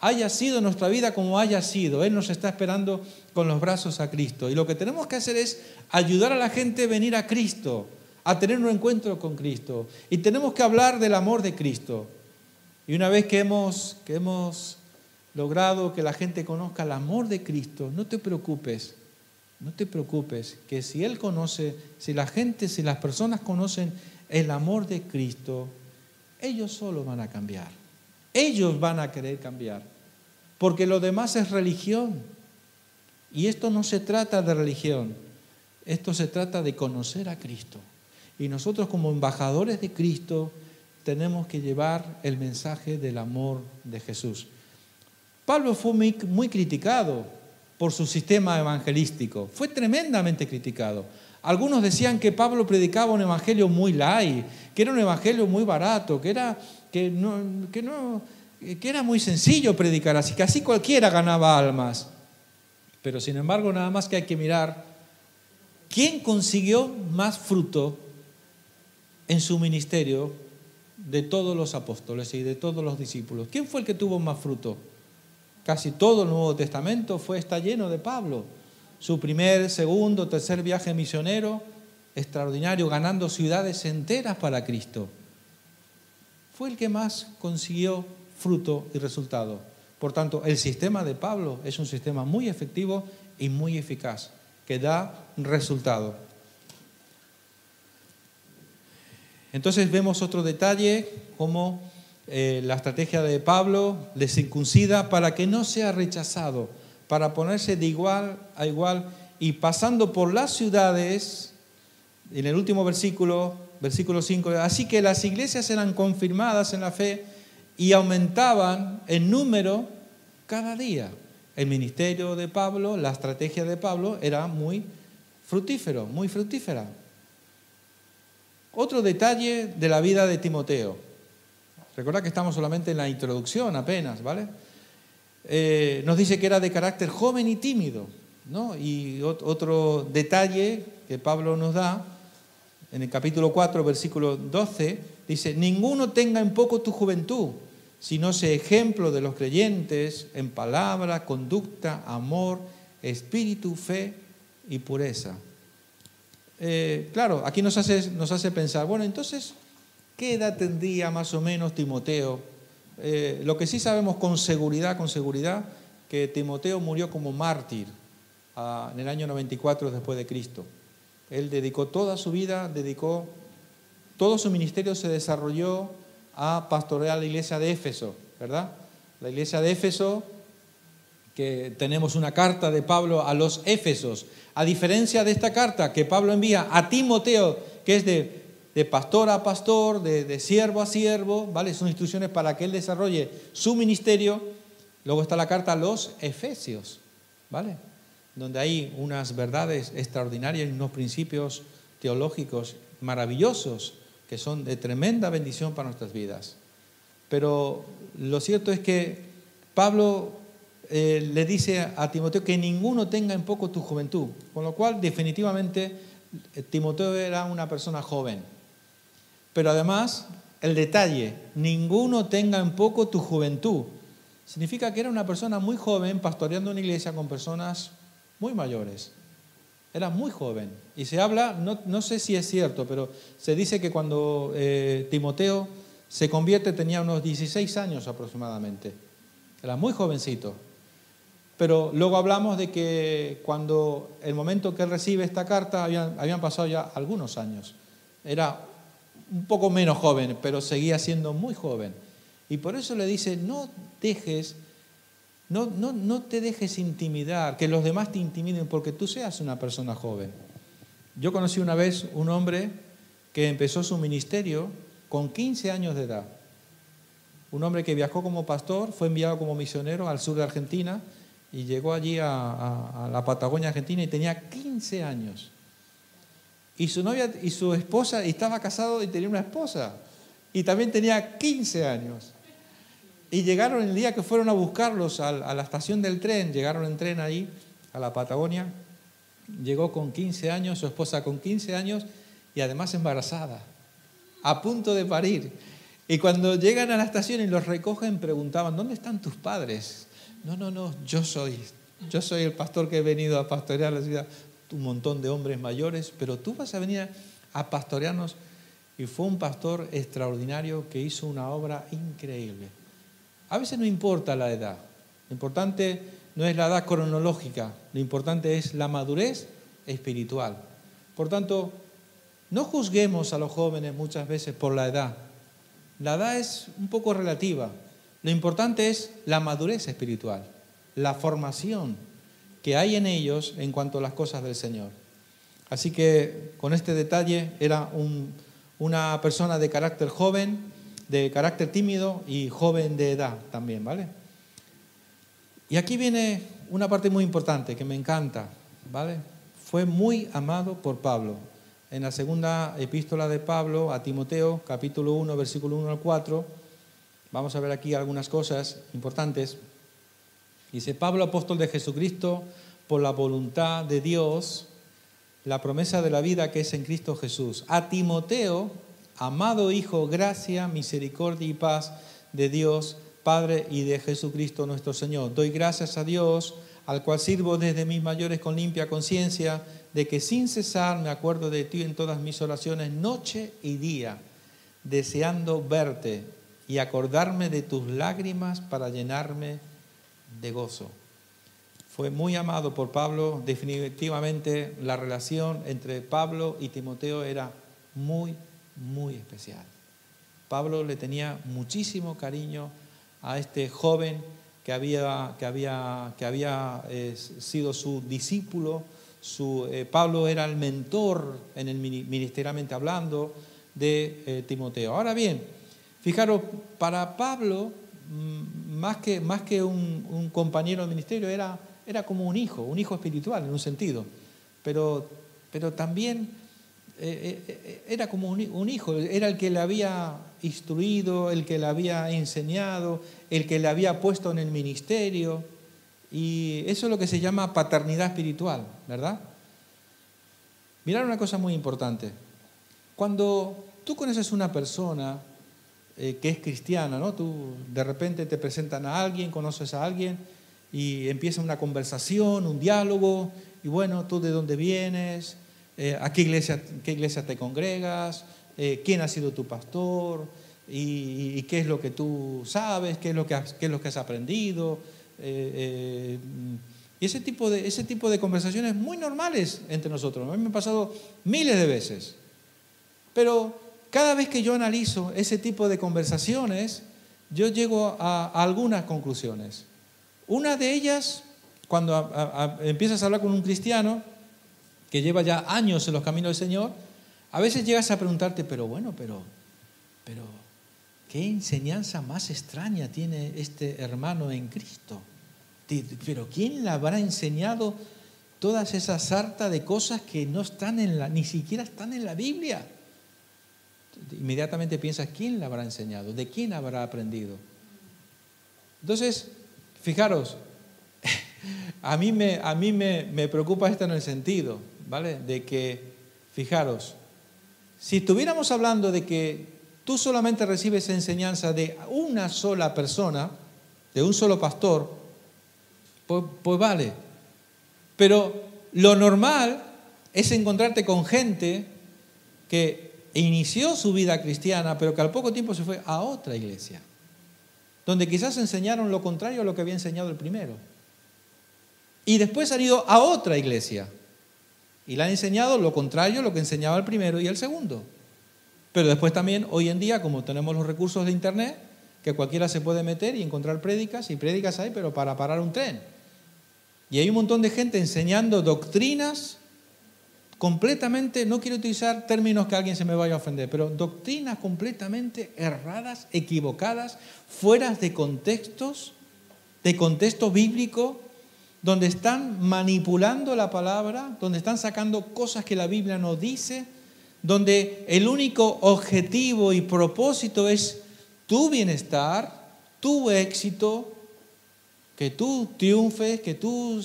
Haya sido nuestra vida como haya sido, Él nos está esperando con los brazos a Cristo. Y lo que tenemos que hacer es ayudar a la gente a venir a Cristo, a tener un encuentro con Cristo. Y tenemos que hablar del amor de Cristo. Y una vez que hemos logrado que la gente conozca el amor de Cristo, no te preocupes, que si Él conoce, si las personas conocen el amor de Cristo, ellos solo van a cambiar. Ellos van a querer cambiar, porque lo demás es religión. Y esto no se trata de religión, esto se trata de conocer a Cristo. Y nosotros como embajadores de Cristo tenemos que llevar el mensaje del amor de Jesús. Pablo fue muy criticado por su sistema evangelístico, fue tremendamente criticado. Algunos decían que Pablo predicaba un evangelio muy light, que era un evangelio muy barato, que era muy sencillo predicar, así que así cualquiera ganaba almas. Pero sin embargo, nada más que hay que mirar quién consiguió más fruto en su ministerio de todos los apóstoles y de todos los discípulos. ¿Quién fue el que tuvo más fruto? Casi todo el Nuevo Testamento está lleno de Pablo. Su primer, segundo, tercer viaje misionero, extraordinario, ganando ciudades enteras para Cristo. Fue el que más consiguió fruto y resultado. Por tanto, el sistema de Pablo es un sistema muy efectivo y muy eficaz, que da resultado. Entonces vemos otro detalle, como la estrategia de Pablo le circuncida para que no sea rechazado, para ponerse de igual a igual y pasando por las ciudades, en el último versículo 5, así que las iglesias eran confirmadas en la fe y aumentaban en número cada día. El ministerio de Pablo, la estrategia de Pablo era muy fructífera. Otro detalle de la vida de Timoteo. Recuerda que estamos solamente en la introducción apenas, ¿vale? Nos dice que era de carácter joven y tímido, ¿no? Y otro detalle que Pablo nos da, en el capítulo 4, versículo 12, dice, ninguno tenga en poco tu juventud, sino sea ejemplo de los creyentes en palabra, conducta, amor, espíritu, fe y pureza. Claro, aquí nos hace pensar, bueno, entonces, ¿qué edad tendría más o menos Timoteo? Lo que sí sabemos con seguridad, que Timoteo murió como mártir en el año 94 después de Cristo. Él dedicó toda su vida, todo su ministerio se desarrolló a pastorear la iglesia de Éfeso, ¿verdad? La iglesia de Éfeso, que tenemos una carta de Pablo a los Éfesos. A diferencia de esta carta que Pablo envía a Timoteo, que es de pastor a pastor, de siervo a siervo, ¿vale? Son instrucciones para que él desarrolle su ministerio. Luego está la carta a los Efesios, ¿vale? Donde hay unas verdades extraordinarias y unos principios teológicos maravillosos que son de tremenda bendición para nuestras vidas. Pero lo cierto es que Pablo le dice a Timoteo que ninguno tenga en poco tu juventud, con lo cual definitivamente Timoteo era una persona joven. Pero además, el detalle, ninguno tenga en poco tu juventud, significa que era una persona muy joven pastoreando una iglesia con personas muy mayores. Era muy joven. Y se habla, no sé si es cierto, pero se dice que cuando Timoteo se convierte tenía unos 16 años aproximadamente. Era muy jovencito. Pero luego hablamos de que cuando el momento que él recibe esta carta habían pasado ya algunos años. Era un poco menos joven, pero seguía siendo muy joven. Y por eso le dice, no te dejes intimidar, que los demás te intimiden porque tú seas una persona joven. Yo conocí una vez un hombre que empezó su ministerio con 15 años de edad. Un hombre que viajó como pastor, fue enviado como misionero al sur de Argentina y llegó allí a la Patagonia Argentina y tenía 15 años. Y su novia y su esposa, y estaba casado y tenía una esposa, y también tenía 15 años. Y llegaron el día que fueron a buscarlos a la estación del tren, llegaron en tren ahí, a la Patagonia, llegó con 15 años, su esposa con 15 años y además embarazada, a punto de parir. Y cuando llegan a la estación y los recogen, preguntaban, ¿dónde están tus padres? No, yo soy el pastor que he venido a pastorear la ciudad. Un montón de hombres mayores, pero tú vas a venir a pastorearnos. Y fue un pastor extraordinario que hizo una obra increíble. A veces no importa la edad, lo importante no es la edad cronológica, lo importante es la madurez espiritual. Por tanto, no juzguemos a los jóvenes muchas veces por la edad. La edad es un poco relativa. Lo importante es la madurez espiritual, la formación que hay en ellos en cuanto a las cosas del Señor. Así que con este detalle era una persona de carácter joven, de carácter tímido y joven de edad también, ¿vale? Y aquí viene una parte muy importante que me encanta, ¿vale? Fue muy amado por Pablo. En la segunda epístola de Pablo a Timoteo, capítulo 1, versículo 1 al 4, vamos a ver aquí algunas cosas importantes. Dice, Pablo, apóstol de Jesucristo, por la voluntad de Dios, la promesa de la vida que es en Cristo Jesús. A Timoteo, amado hijo, gracia, misericordia y paz de Dios, Padre y de Jesucristo nuestro Señor. Doy gracias a Dios, al cual sirvo desde mis mayores con limpia conciencia, de que sin cesar me acuerdo de ti en todas mis oraciones, noche y día, deseando verte y acordarme de tus lágrimas para llenarme de gozo. Fue muy amado por Pablo. Definitivamente la relación entre Pablo y Timoteo era muy, muy especial. Pablo le tenía muchísimo cariño a este joven que había sido su discípulo. Pablo era el mentor, en el ministerialmente hablando, de Timoteo. Ahora bien, fijaros, para Pablo, más que un compañero de ministerio, era como un hijo espiritual en un sentido, pero también era como un hijo, era el que le había instruido, el que le había enseñado, el que le había puesto en el ministerio, y eso es lo que se llama paternidad espiritual, ¿verdad? Mirad una cosa muy importante. Cuando tú conoces una persona que es cristiana, ¿no? Tú de repente te presentan a alguien, conoces a alguien y empieza una conversación, un diálogo, y bueno, tú de dónde vienes, a qué iglesia te congregas, quién ha sido tu pastor, y qué es lo que tú sabes, qué es lo que has aprendido. Y ese tipo de conversaciones muy normales entre nosotros. A mí me han pasado miles de veces. Pero cada vez que yo analizo ese tipo de conversaciones, yo llego a algunas conclusiones. Una de ellas, cuando empiezas a hablar con un cristiano que lleva ya años en los caminos del Señor, a veces llegas a preguntarte, pero ¿qué enseñanza más extraña tiene este hermano en Cristo? Pero ¿quién le habrá enseñado todas esas sarta de cosas que no están ni siquiera están en la Biblia? Inmediatamente piensas, ¿quién le habrá enseñado? ¿De quién habrá aprendido? Entonces, fijaros, a mí me preocupa esto en el sentido, ¿vale? De que, fijaros, si estuviéramos hablando de que tú solamente recibes enseñanza de una sola persona, de un solo pastor, pues vale. Pero lo normal es encontrarte con gente que inició su vida cristiana, pero que al poco tiempo se fue a otra iglesia, donde quizás enseñaron lo contrario a lo que había enseñado el primero. Y después han ido a otra iglesia y le han enseñado lo contrario a lo que enseñaba el primero y el segundo. Pero después también, hoy en día, como tenemos los recursos de internet, que cualquiera se puede meter y encontrar prédicas, y prédicas hay, pero para parar un tren. Y hay un montón de gente enseñando doctrinas completamente, no quiero utilizar términos que alguien se me vaya a ofender, pero doctrinas completamente erradas, equivocadas, fuera de contexto bíblico, donde están manipulando la palabra, donde están sacando cosas que la Biblia no dice, donde el único objetivo y propósito es tu bienestar, tu éxito, que tú triunfes, que tú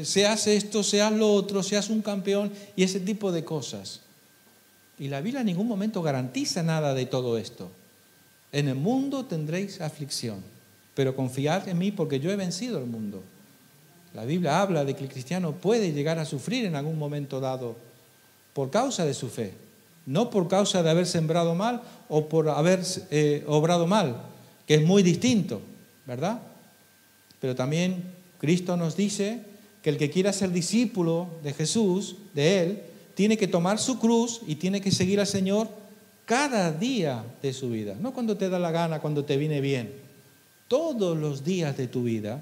seas esto, seas lo otro, seas un campeón y ese tipo de cosas. Y la Biblia en ningún momento garantiza nada de todo esto. En el mundo tendréis aflicción, pero confiad en mí porque yo he vencido el mundo. La Biblia habla de que el cristiano puede llegar a sufrir en algún momento dado por causa de su fe, no por causa de haber sembrado mal o por haber obrado mal, que es muy distinto, ¿verdad? Pero también Cristo nos dice que el que quiera ser discípulo de Jesús, de Él, tiene que tomar su cruz y tiene que seguir al Señor cada día de su vida. No cuando te da la gana, cuando te viene bien. Todos los días de tu vida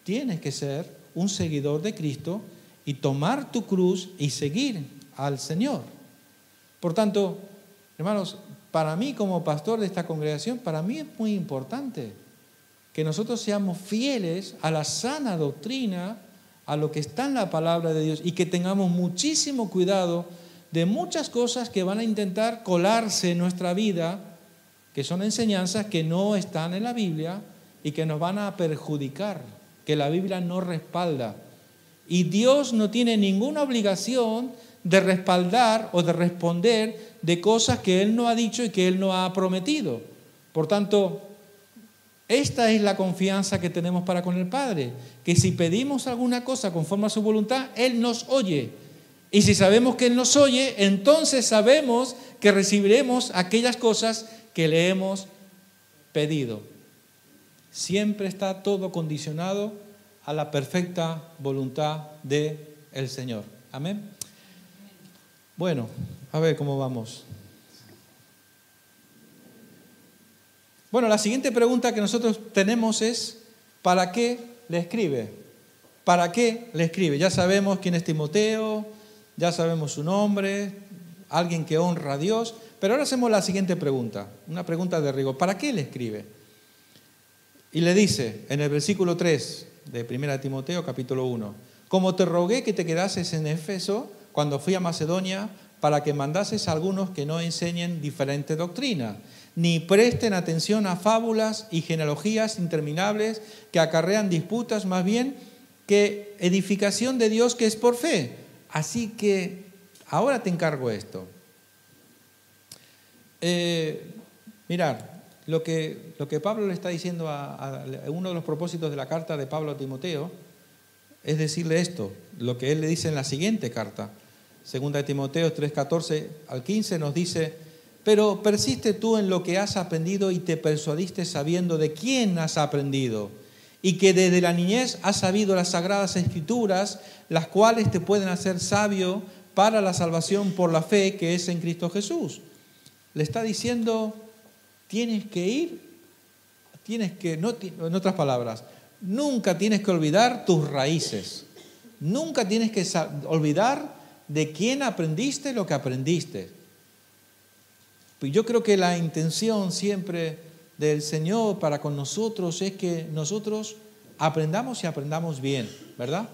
tienes que ser un seguidor de Cristo y tomar tu cruz y seguir al Señor. Por tanto, hermanos, para mí como pastor de esta congregación, para mí es muy importante que nosotros seamos fieles a la sana doctrina, a lo que está en la palabra de Dios y que tengamos muchísimo cuidado de muchas cosas que van a intentar colarse en nuestra vida, que son enseñanzas que no están en la Biblia y que nos van a perjudicar, que la Biblia no respalda. Y Dios no tiene ninguna obligación de respaldar o de responder de cosas que Él no ha dicho y que Él no ha prometido. Por tanto, esta es la confianza que tenemos para con el Padre, que si pedimos alguna cosa conforme a su voluntad, Él nos oye. Y si sabemos que Él nos oye, entonces sabemos que recibiremos aquellas cosas que le hemos pedido. Siempre está todo condicionado a la perfecta voluntad del Señor. Amén. Bueno, a ver cómo vamos. Bueno, la siguiente pregunta que nosotros tenemos es, ¿para qué le escribe? ¿Para qué le escribe? Ya sabemos quién es Timoteo, ya sabemos su nombre, alguien que honra a Dios, pero ahora hacemos la siguiente pregunta, una pregunta de rigor. ¿Para qué le escribe? Y le dice en el versículo 3 de 1 Timoteo, capítulo 1, como te rogué que te quedases en Éfeso cuando fui a Macedonia, para que mandases a algunos que no enseñen diferente doctrina, ni presten atención a fábulas y genealogías interminables que acarrean disputas, más bien que edificación de Dios que es por fe. Así que ahora te encargo esto. Mirad, lo que Pablo le está diciendo a uno de los propósitos de la carta de Pablo a Timoteo es decirle esto, lo que él le dice en la siguiente carta. Segunda de Timoteo 3:14 al 15 nos dice: pero persiste tú en lo que has aprendido y te persuadiste sabiendo de quién has aprendido, y que desde la niñez has sabido las sagradas escrituras, las cuales te pueden hacer sabio para la salvación por la fe que es en Cristo Jesús. Le está diciendo, tienes que ir, en otras palabras, nunca tienes que olvidar tus raíces. Nunca tienes que olvidar de quién aprendiste lo que aprendiste. Pues yo creo que la intención siempre del Señor para con nosotros es que nosotros aprendamos y aprendamos bien, ¿verdad?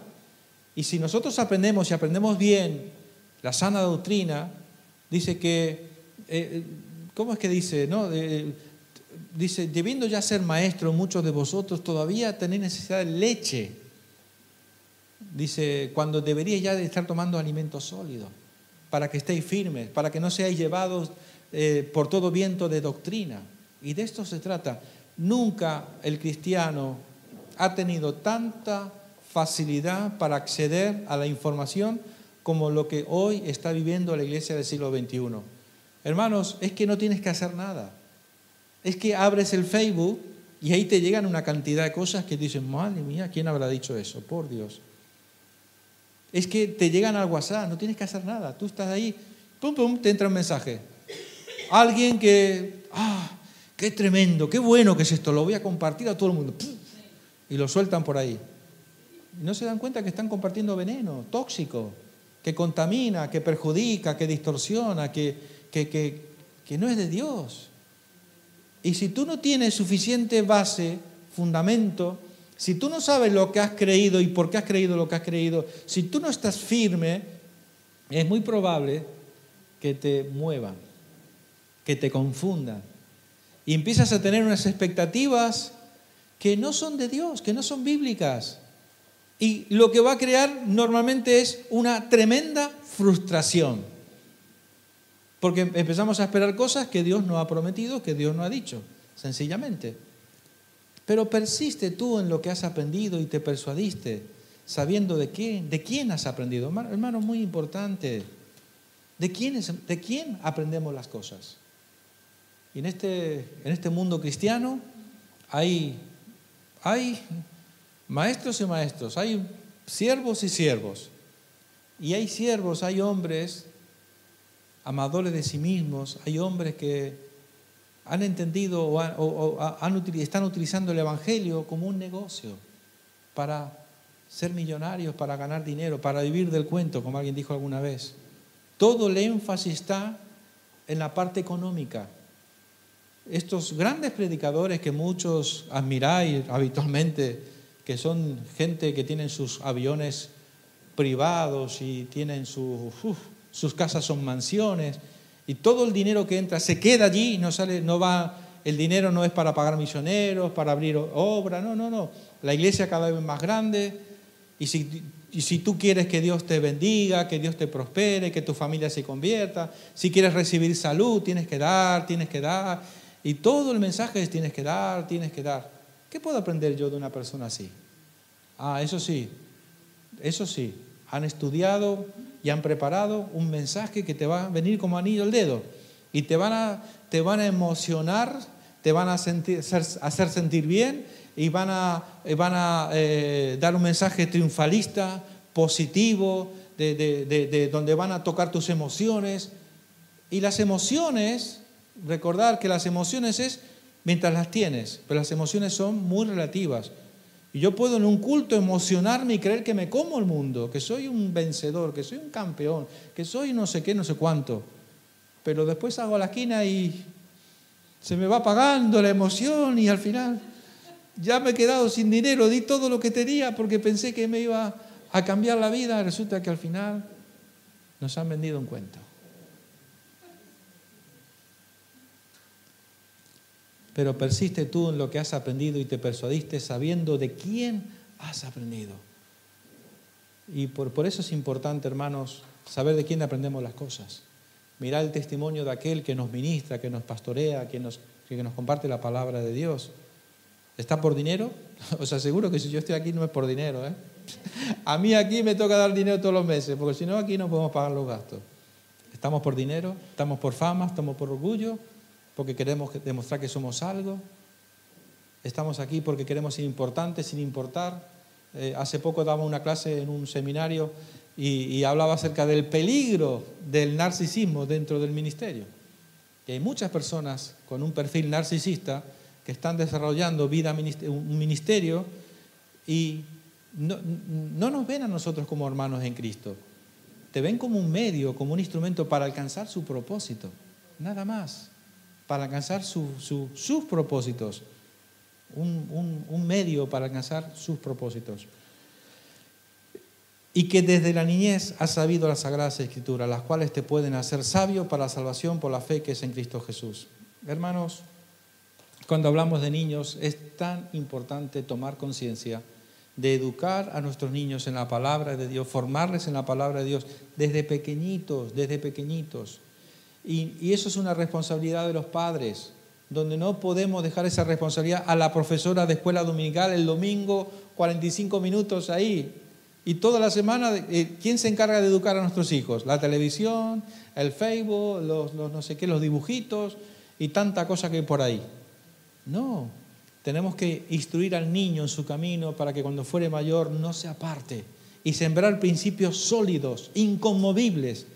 Y si nosotros aprendemos y aprendemos bien la sana doctrina, dice que, ¿cómo es que dice? ¿No? Dice, debiendo ya ser maestros, muchos de vosotros todavía tenéis necesidad de leche. Dice, cuando deberíais ya de estar tomando alimento sólido, para que estéis firmes, para que no seáis llevados por todo viento de doctrina. Y de esto se trata. Nunca el cristiano ha tenido tanta facilidad para acceder a la información como lo que hoy está viviendo la iglesia del siglo XXI. Hermanos, es que no tienes que hacer nada. Es que abres el Facebook y ahí te llegan una cantidad de cosas que dicen, madre mía, ¿quién habrá dicho eso? Por Dios. Es que te llegan al WhatsApp, no tienes que hacer nada. Tú estás ahí, pum, pum, te entra un mensaje. Alguien que, qué tremendo, qué bueno que es esto, lo voy a compartir a todo el mundo. ¡Pum! Y lo sueltan por ahí. Y no se dan cuenta que están compartiendo veneno tóxico, que contamina, que perjudica, que distorsiona, que no es de Dios. Y si tú no tienes suficiente base, fundamento, si tú no sabes lo que has creído y por qué has creído lo que has creído, si tú no estás firme, es muy probable que te muevan, que te confundan. Y empiezas a tener unas expectativas que no son de Dios, que no son bíblicas. Y lo que va a crear normalmente es una tremenda frustración. Porque empezamos a esperar cosas que Dios no ha prometido, que Dios no ha dicho, sencillamente. Pero persiste tú en lo que has aprendido y te persuadiste, sabiendo de quién has aprendido. Hermano, muy importante. ¿De quién aprendemos las cosas? Y en este mundo cristiano hay maestros y maestros, hay siervos y siervos. Y hay siervos, hay hombres amadores de sí mismos, hay hombres que han entendido están utilizando el Evangelio como un negocio para ser millonarios, para ganar dinero, para vivir del cuento, como alguien dijo alguna vez. Todo el énfasis está en la parte económica. Estos grandes predicadores que muchos admiráis habitualmente, que son gente que tienen sus aviones privados y tienen sus casas son mansiones, y todo el dinero que entra se queda allí y no sale, no va, el dinero no es para pagar misioneros, para abrir obra, no. La iglesia cada vez más grande, y si tú quieres que Dios te bendiga, que Dios te prospere, que tu familia se convierta, si quieres recibir salud, tienes que dar, y todo el mensaje es tienes que dar. ¿Qué puedo aprender yo de una persona así? Eso sí, han estudiado y han preparado un mensaje que te va a venir como anillo al dedo y te van a emocionar, te van a hacer sentir bien y van a dar un mensaje triunfalista, positivo, de donde van a tocar tus emociones. Y las emociones, recordar que las emociones es mientras las tienes, pero las emociones son muy relativas. Y yo puedo en un culto emocionarme y creer que me como el mundo, que soy un vencedor, que soy un campeón, que soy no sé qué, no sé cuánto. Pero después hago la esquina y se me va apagando la emoción y al final ya me he quedado sin dinero, di todo lo que tenía porque pensé que me iba a cambiar la vida. Resulta que al final nos han vendido un cuento. Pero persiste tú en lo que has aprendido y te persuadiste sabiendo de quién has aprendido. Y por eso es importante, hermanos, saber de quién aprendemos las cosas. Mirar el testimonio de aquel que nos ministra, que nos pastorea, que nos comparte la palabra de Dios. ¿Está por dinero? Os aseguro que si yo estoy aquí no es por dinero, ¿eh? A mí aquí me toca dar dinero todos los meses, porque si no aquí no podemos pagar los gastos. ¿Estamos por dinero? ¿Estamos por fama? ¿Estamos por orgullo? ¿Porque queremos demostrar que somos algo? ¿Estamos aquí porque queremos ser importantes sin importar? Hace poco daba una clase en un seminario y hablaba acerca del peligro del narcisismo dentro del ministerio. que hay muchas personas con un perfil narcisista que están desarrollando un ministerio y no nos ven a nosotros como hermanos en Cristo. Te ven como un medio, como un instrumento para alcanzar su propósito. Nada más. Para alcanzar sus propósitos. Un medio para alcanzar sus propósitos. Y que desde la niñez has sabido las Sagradas Escrituras, las cuales te pueden hacer sabio para la salvación por la fe que es en Cristo Jesús. Hermanos, cuando hablamos de niños es tan importante tomar conciencia de educar a nuestros niños en la palabra de Dios, formarles en la palabra de Dios desde pequeñitos. Y eso es una responsabilidad de los padres, donde no podemos dejar esa responsabilidad a la profesora de escuela dominical el domingo, 45 minutos ahí. Y toda la semana, ¿quién se encarga de educar a nuestros hijos? La televisión, el Facebook, los no sé qué, los dibujitos y tanta cosa que hay por ahí. No, tenemos que instruir al niño en su camino para que cuando fuere mayor no se aparte y sembrar principios sólidos, inconmovibles,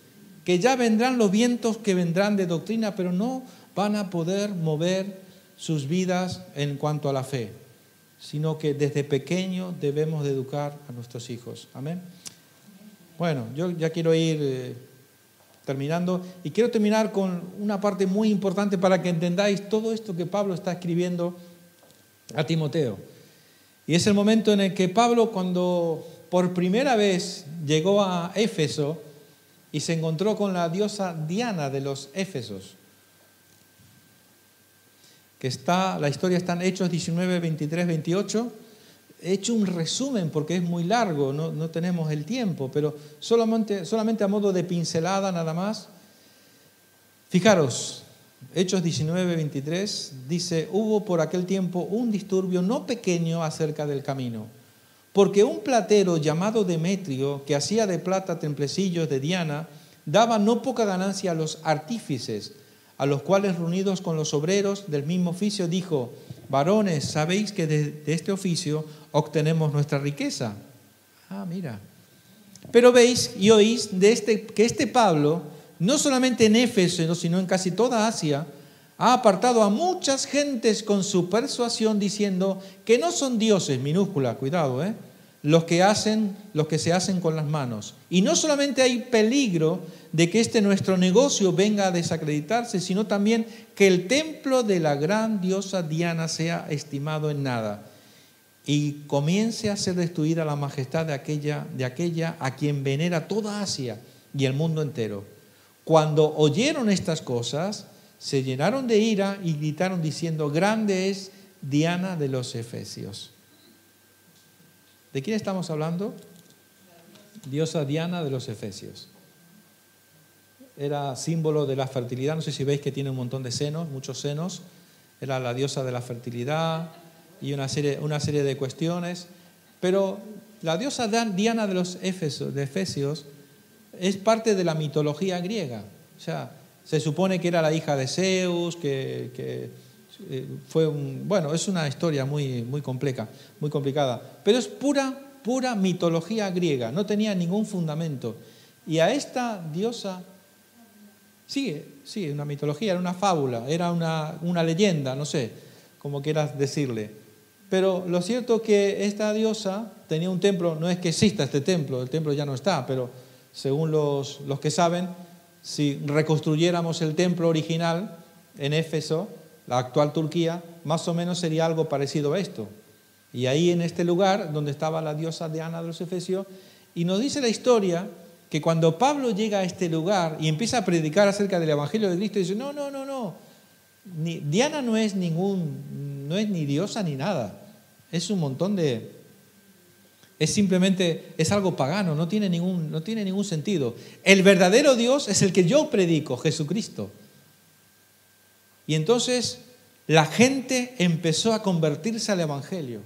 que ya vendrán los vientos que vendrán de doctrina, pero no van a poder mover sus vidas en cuanto a la fe, sino que desde pequeño debemos de educar a nuestros hijos. Amén. Bueno, yo ya quiero ir terminando y quiero terminar con una parte muy importante para que entendáis todo esto que Pablo está escribiendo a Timoteo. Y es el momento en el que Pablo, cuando por primera vez llegó a Éfeso y se encontró con la diosa Diana de los Éfesos, la historia está en Hechos 19, 23, 28. He hecho un resumen porque es muy largo, no tenemos el tiempo, pero solamente a modo de pincelada nada más. Fijaros, Hechos 19, 23 dice: hubo por aquel tiempo un disturbio no pequeño acerca del camino, porque un platero llamado Demetrio, que hacía de plata templecillos de Diana, daba no poca ganancia a los artífices, a los cuales, reunidos con los obreros del mismo oficio, dijo: varones, sabéis que de este oficio obtenemos nuestra riqueza. Mira. Pero veis y oís que este Pablo, no solamente en Éfeso, sino en casi toda Asia, ha apartado a muchas gentes con su persuasión, diciendo que no son dioses, minúscula, cuidado, los que se hacen con las manos. Y no solamente hay peligro de que nuestro negocio venga a desacreditarse, sino también que el templo de la gran diosa Diana sea estimado en nada y comience a ser destruida la majestad de aquella a quien venera toda Asia y el mundo entero. Cuando oyeron estas cosas, se llenaron de ira y gritaron diciendo: grande es Diana de los Efesios. ¿De quién estamos hablando? Diosa Diana de los Efesios. Era símbolo de la fertilidad. No sé si veis que tiene un montón de senos, muchos senos. Era la diosa de la fertilidad y una serie de cuestiones. Pero la diosa Diana de los Efesios es parte de la mitología griega. O sea, se supone que era la hija de Zeus, que fue es una historia muy, muy compleja, muy complicada. Pero es pura mitología griega, no tenía ningún fundamento. Y a esta diosa, sí, una mitología, era una fábula, era una leyenda, no sé, como quieras decirle. Pero lo cierto es que esta diosa tenía un templo, no es que exista este templo, el templo ya no está, pero según los que saben, si reconstruyéramos el templo original en Éfeso, la actual Turquía, más o menos sería algo parecido a esto. Y ahí en este lugar donde estaba la diosa Diana de los Efesios, y nos dice la historia que cuando Pablo llega a este lugar y empieza a predicar acerca del Evangelio de Cristo, dice: no, Diana no es ni diosa ni nada, es un montón de... es algo pagano, no tiene ningún sentido. El verdadero Dios es el que yo predico, Jesucristo. Y entonces la gente empezó a convertirse al Evangelio.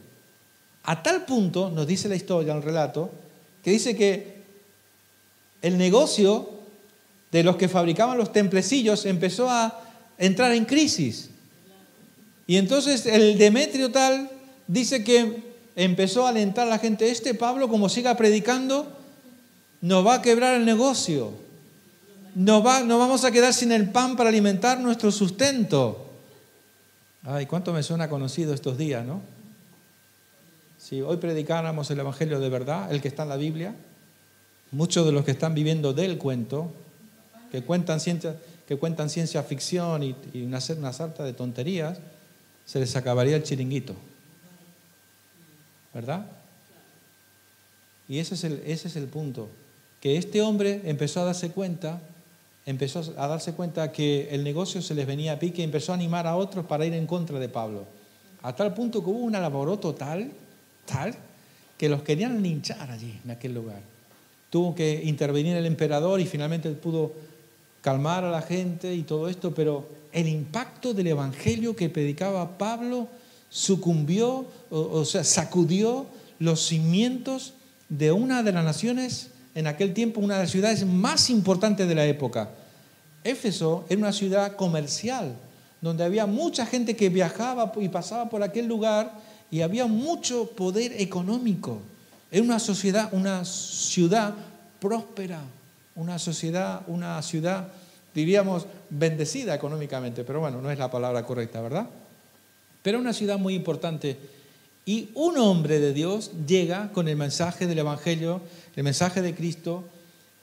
A tal punto, nos dice la historia, el relato, que dice que el negocio de los que fabricaban los templecillos empezó a entrar en crisis. Y entonces el Demetrio tal dice que empezó a alentar a la gente: Pablo, como siga predicando, nos va a quebrar el negocio. nos vamos a quedar sin el pan para alimentar nuestro sustento. Ay, cuánto me suena conocido estos días, ¿no? Si hoy predicáramos el Evangelio de verdad, el que está en la Biblia, muchos de los que están viviendo del cuento, que cuentan ciencia ficción y una sarta de tonterías, se les acabaría el chiringuito, ¿verdad? Y ese es el punto, que este hombre empezó a darse cuenta que el negocio se les venía a pique y empezó a animar a otros para ir en contra de Pablo, a tal punto que hubo un alboroto tal que los querían linchar allí, en aquel lugar. Tuvo que intervenir el emperador y finalmente pudo calmar a la gente y todo esto, pero el impacto del evangelio que predicaba Pablo sucumbió, o sea, sacudió los cimientos de una de las naciones, en aquel tiempo, una de las ciudades más importantes de la época. Éfeso era una ciudad comercial, donde había mucha gente que viajaba y pasaba por aquel lugar y había mucho poder económico. Era una ciudad próspera, una ciudad, diríamos, bendecida económicamente, pero bueno, no es la palabra correcta, ¿verdad? Pero una ciudad muy importante. Y un hombre de Dios llega con el mensaje del Evangelio, el mensaje de Cristo,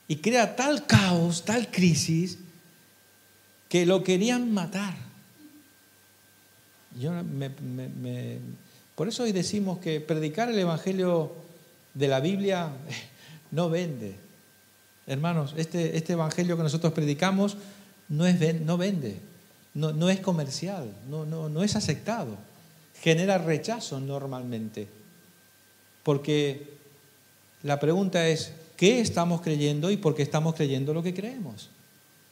y crea tal caos, tal crisis, que lo querían matar. Por eso hoy decimos que predicar el Evangelio de la Biblia no vende. Hermanos, este Evangelio que nosotros predicamos no vende, no es comercial, no es aceptado. Genera rechazo normalmente. Porque la pregunta es, ¿qué estamos creyendo y por qué estamos creyendo lo que creemos?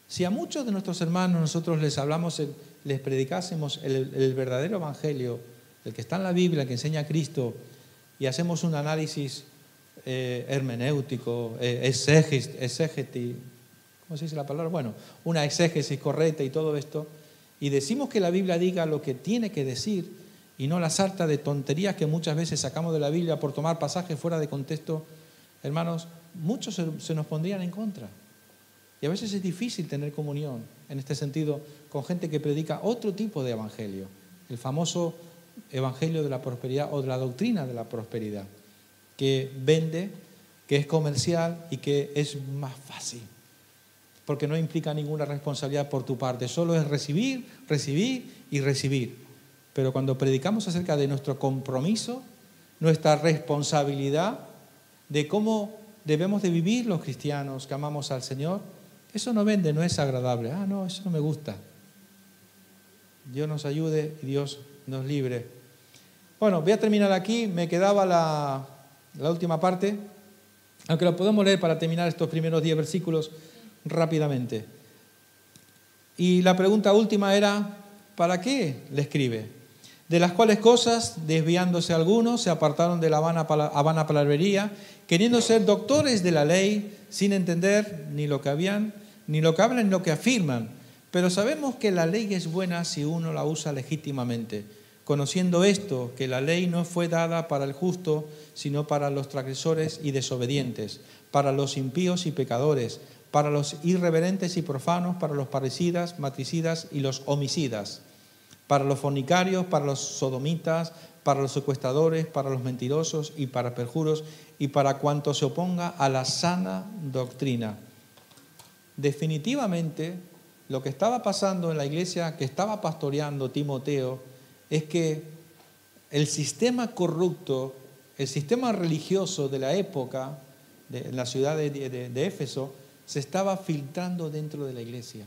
Si a muchos de nuestros hermanos nosotros les predicásemos el verdadero Evangelio, el que está en la Biblia, el que enseña a Cristo, y hacemos un análisis hermenéutico, exégeti, ¿cómo se dice la palabra? Bueno, una exégesis correcta y todo esto, y decimos que la Biblia diga lo que tiene que decir, y no la sarta de tonterías que muchas veces sacamos de la Biblia por tomar pasajes fuera de contexto, hermanos, muchos se nos pondrían en contra. Y a veces es difícil tener comunión, en este sentido, con gente que predica otro tipo de evangelio, el famoso evangelio de la prosperidad o de la doctrina de la prosperidad, que vende, que es comercial y que es más fácil, porque no implica ninguna responsabilidad por tu parte, solo es recibir, recibir y recibir. Pero cuando predicamos acerca de nuestro compromiso, nuestra responsabilidad de cómo debemos de vivir los cristianos que amamos al Señor, eso no vende, no es agradable. No, eso no me gusta. Dios nos ayude y Dios nos libre. Bueno, voy a terminar aquí. Me quedaba la última parte, aunque lo podemos leer para terminar estos primeros 10 versículos rápidamente. Y la pregunta última era, ¿para qué le escribe? De las cuales cosas, desviándose algunos, se apartaron de la vana palabrería, queriendo ser doctores de la ley, sin entender ni lo que hablan, ni lo que afirman. Pero sabemos que la ley es buena si uno la usa legítimamente, conociendo esto, que la ley no fue dada para el justo, sino para los transgresores y desobedientes, para los impíos y pecadores, para los irreverentes y profanos, para los parricidas, matricidas y los homicidas, para los fornicarios, para los sodomitas, para los secuestradores, para los mentirosos y para perjuros y para cuanto se oponga a la sana doctrina. Definitivamente, lo que estaba pasando en la iglesia que estaba pastoreando Timoteo es que el sistema corrupto, el sistema religioso de la época, en la ciudad de Éfeso, se estaba filtrando dentro de la iglesia.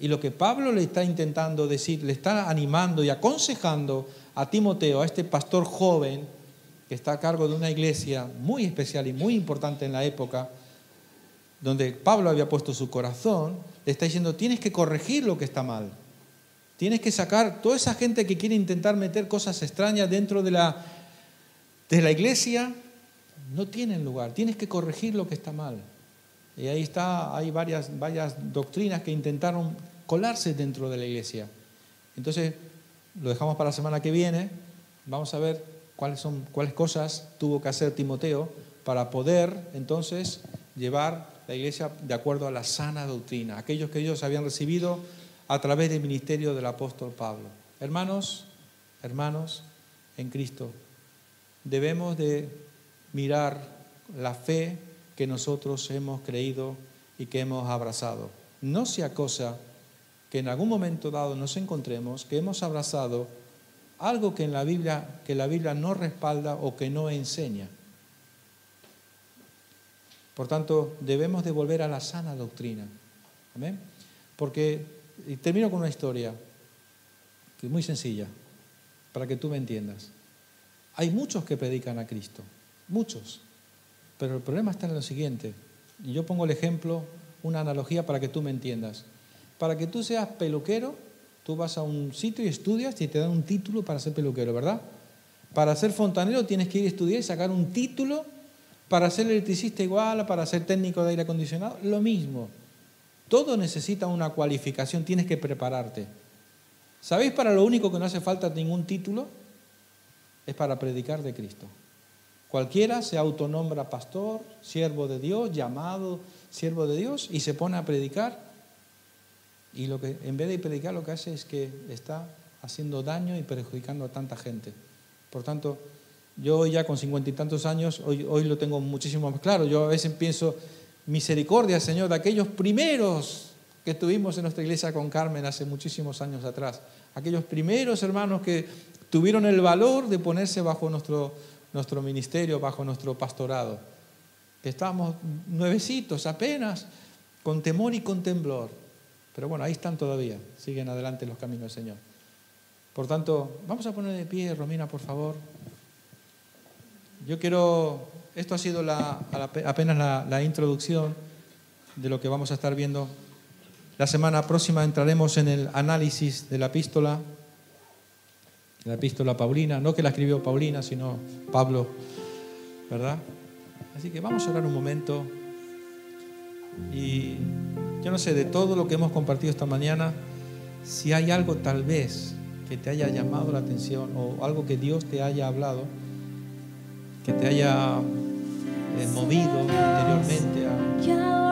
Y lo que Pablo le está intentando decir, le está animando y aconsejando a Timoteo, a este pastor joven que está a cargo de una iglesia muy especial y muy importante en la época, donde Pablo había puesto su corazón, le está diciendo, tienes que corregir lo que está mal. Tienes que sacar toda esa gente que quiere intentar meter cosas extrañas dentro de la iglesia, no tienen lugar. Tienes que corregir lo que está mal. Y ahí está, hay varias doctrinas que intentaron colarse dentro de la iglesia. Entonces, lo dejamos para la semana que viene. Vamos a ver cuáles cosas tuvo que hacer Timoteo para poder, entonces, llevar la iglesia de acuerdo a la sana doctrina, aquellos que ellos habían recibido a través del ministerio del apóstol Pablo. Hermanos en Cristo, debemos de mirar la fe que nosotros hemos creído y que hemos abrazado. No sea cosa que en algún momento dado nos encontremos que hemos abrazado algo que la Biblia no respalda o que no enseña. Por tanto, debemos de volver a la sana doctrina. ¿Amén? Porque, y termino con una historia que es muy sencilla, para que tú me entiendas. Hay muchos que predican a Cristo, muchos. Pero el problema está en lo siguiente. Y yo pongo el ejemplo, una analogía para que tú me entiendas. Para que tú seas peluquero, tú vas a un sitio y estudias y te dan un título para ser peluquero, ¿verdad? Para ser fontanero tienes que ir a estudiar y sacar un título. Para ser electricista igual, para ser técnico de aire acondicionado, lo mismo. Todo necesita una cualificación, tienes que prepararte. ¿Sabéis para lo único que no hace falta ningún título? Es para predicar de Cristo. Cualquiera se autonombra pastor, siervo de Dios, llamado siervo de Dios y se pone a predicar. Y lo que en vez de predicar lo que hace es que está haciendo daño y perjudicando a tanta gente. Por tanto, yo ya con 50 y tantos años, hoy lo tengo muchísimo más claro. Yo a veces pienso, misericordia, Señor, de aquellos primeros que tuvimos en nuestra iglesia con Carmen hace muchísimos años atrás. Aquellos primeros hermanos que tuvieron el valor de ponerse bajo nuestro ministerio, bajo nuestro pastorado. Estábamos nuevecitos apenas, con temor y con temblor. Pero bueno, ahí están todavía, siguen adelante los caminos del Señor. Por tanto, vamos a poner de pie, Romina, por favor. Yo quiero, esto ha sido apenas la introducción de lo que vamos a estar viendo. La semana próxima entraremos en el análisis de la epístola Paulina, no que la escribió Paulina, sino Pablo, ¿verdad? Así que vamos a orar un momento. Y yo no sé, de todo lo que hemos compartido esta mañana, si hay algo tal vez que te haya llamado la atención o algo que Dios te haya hablado, que te haya movido interiormente a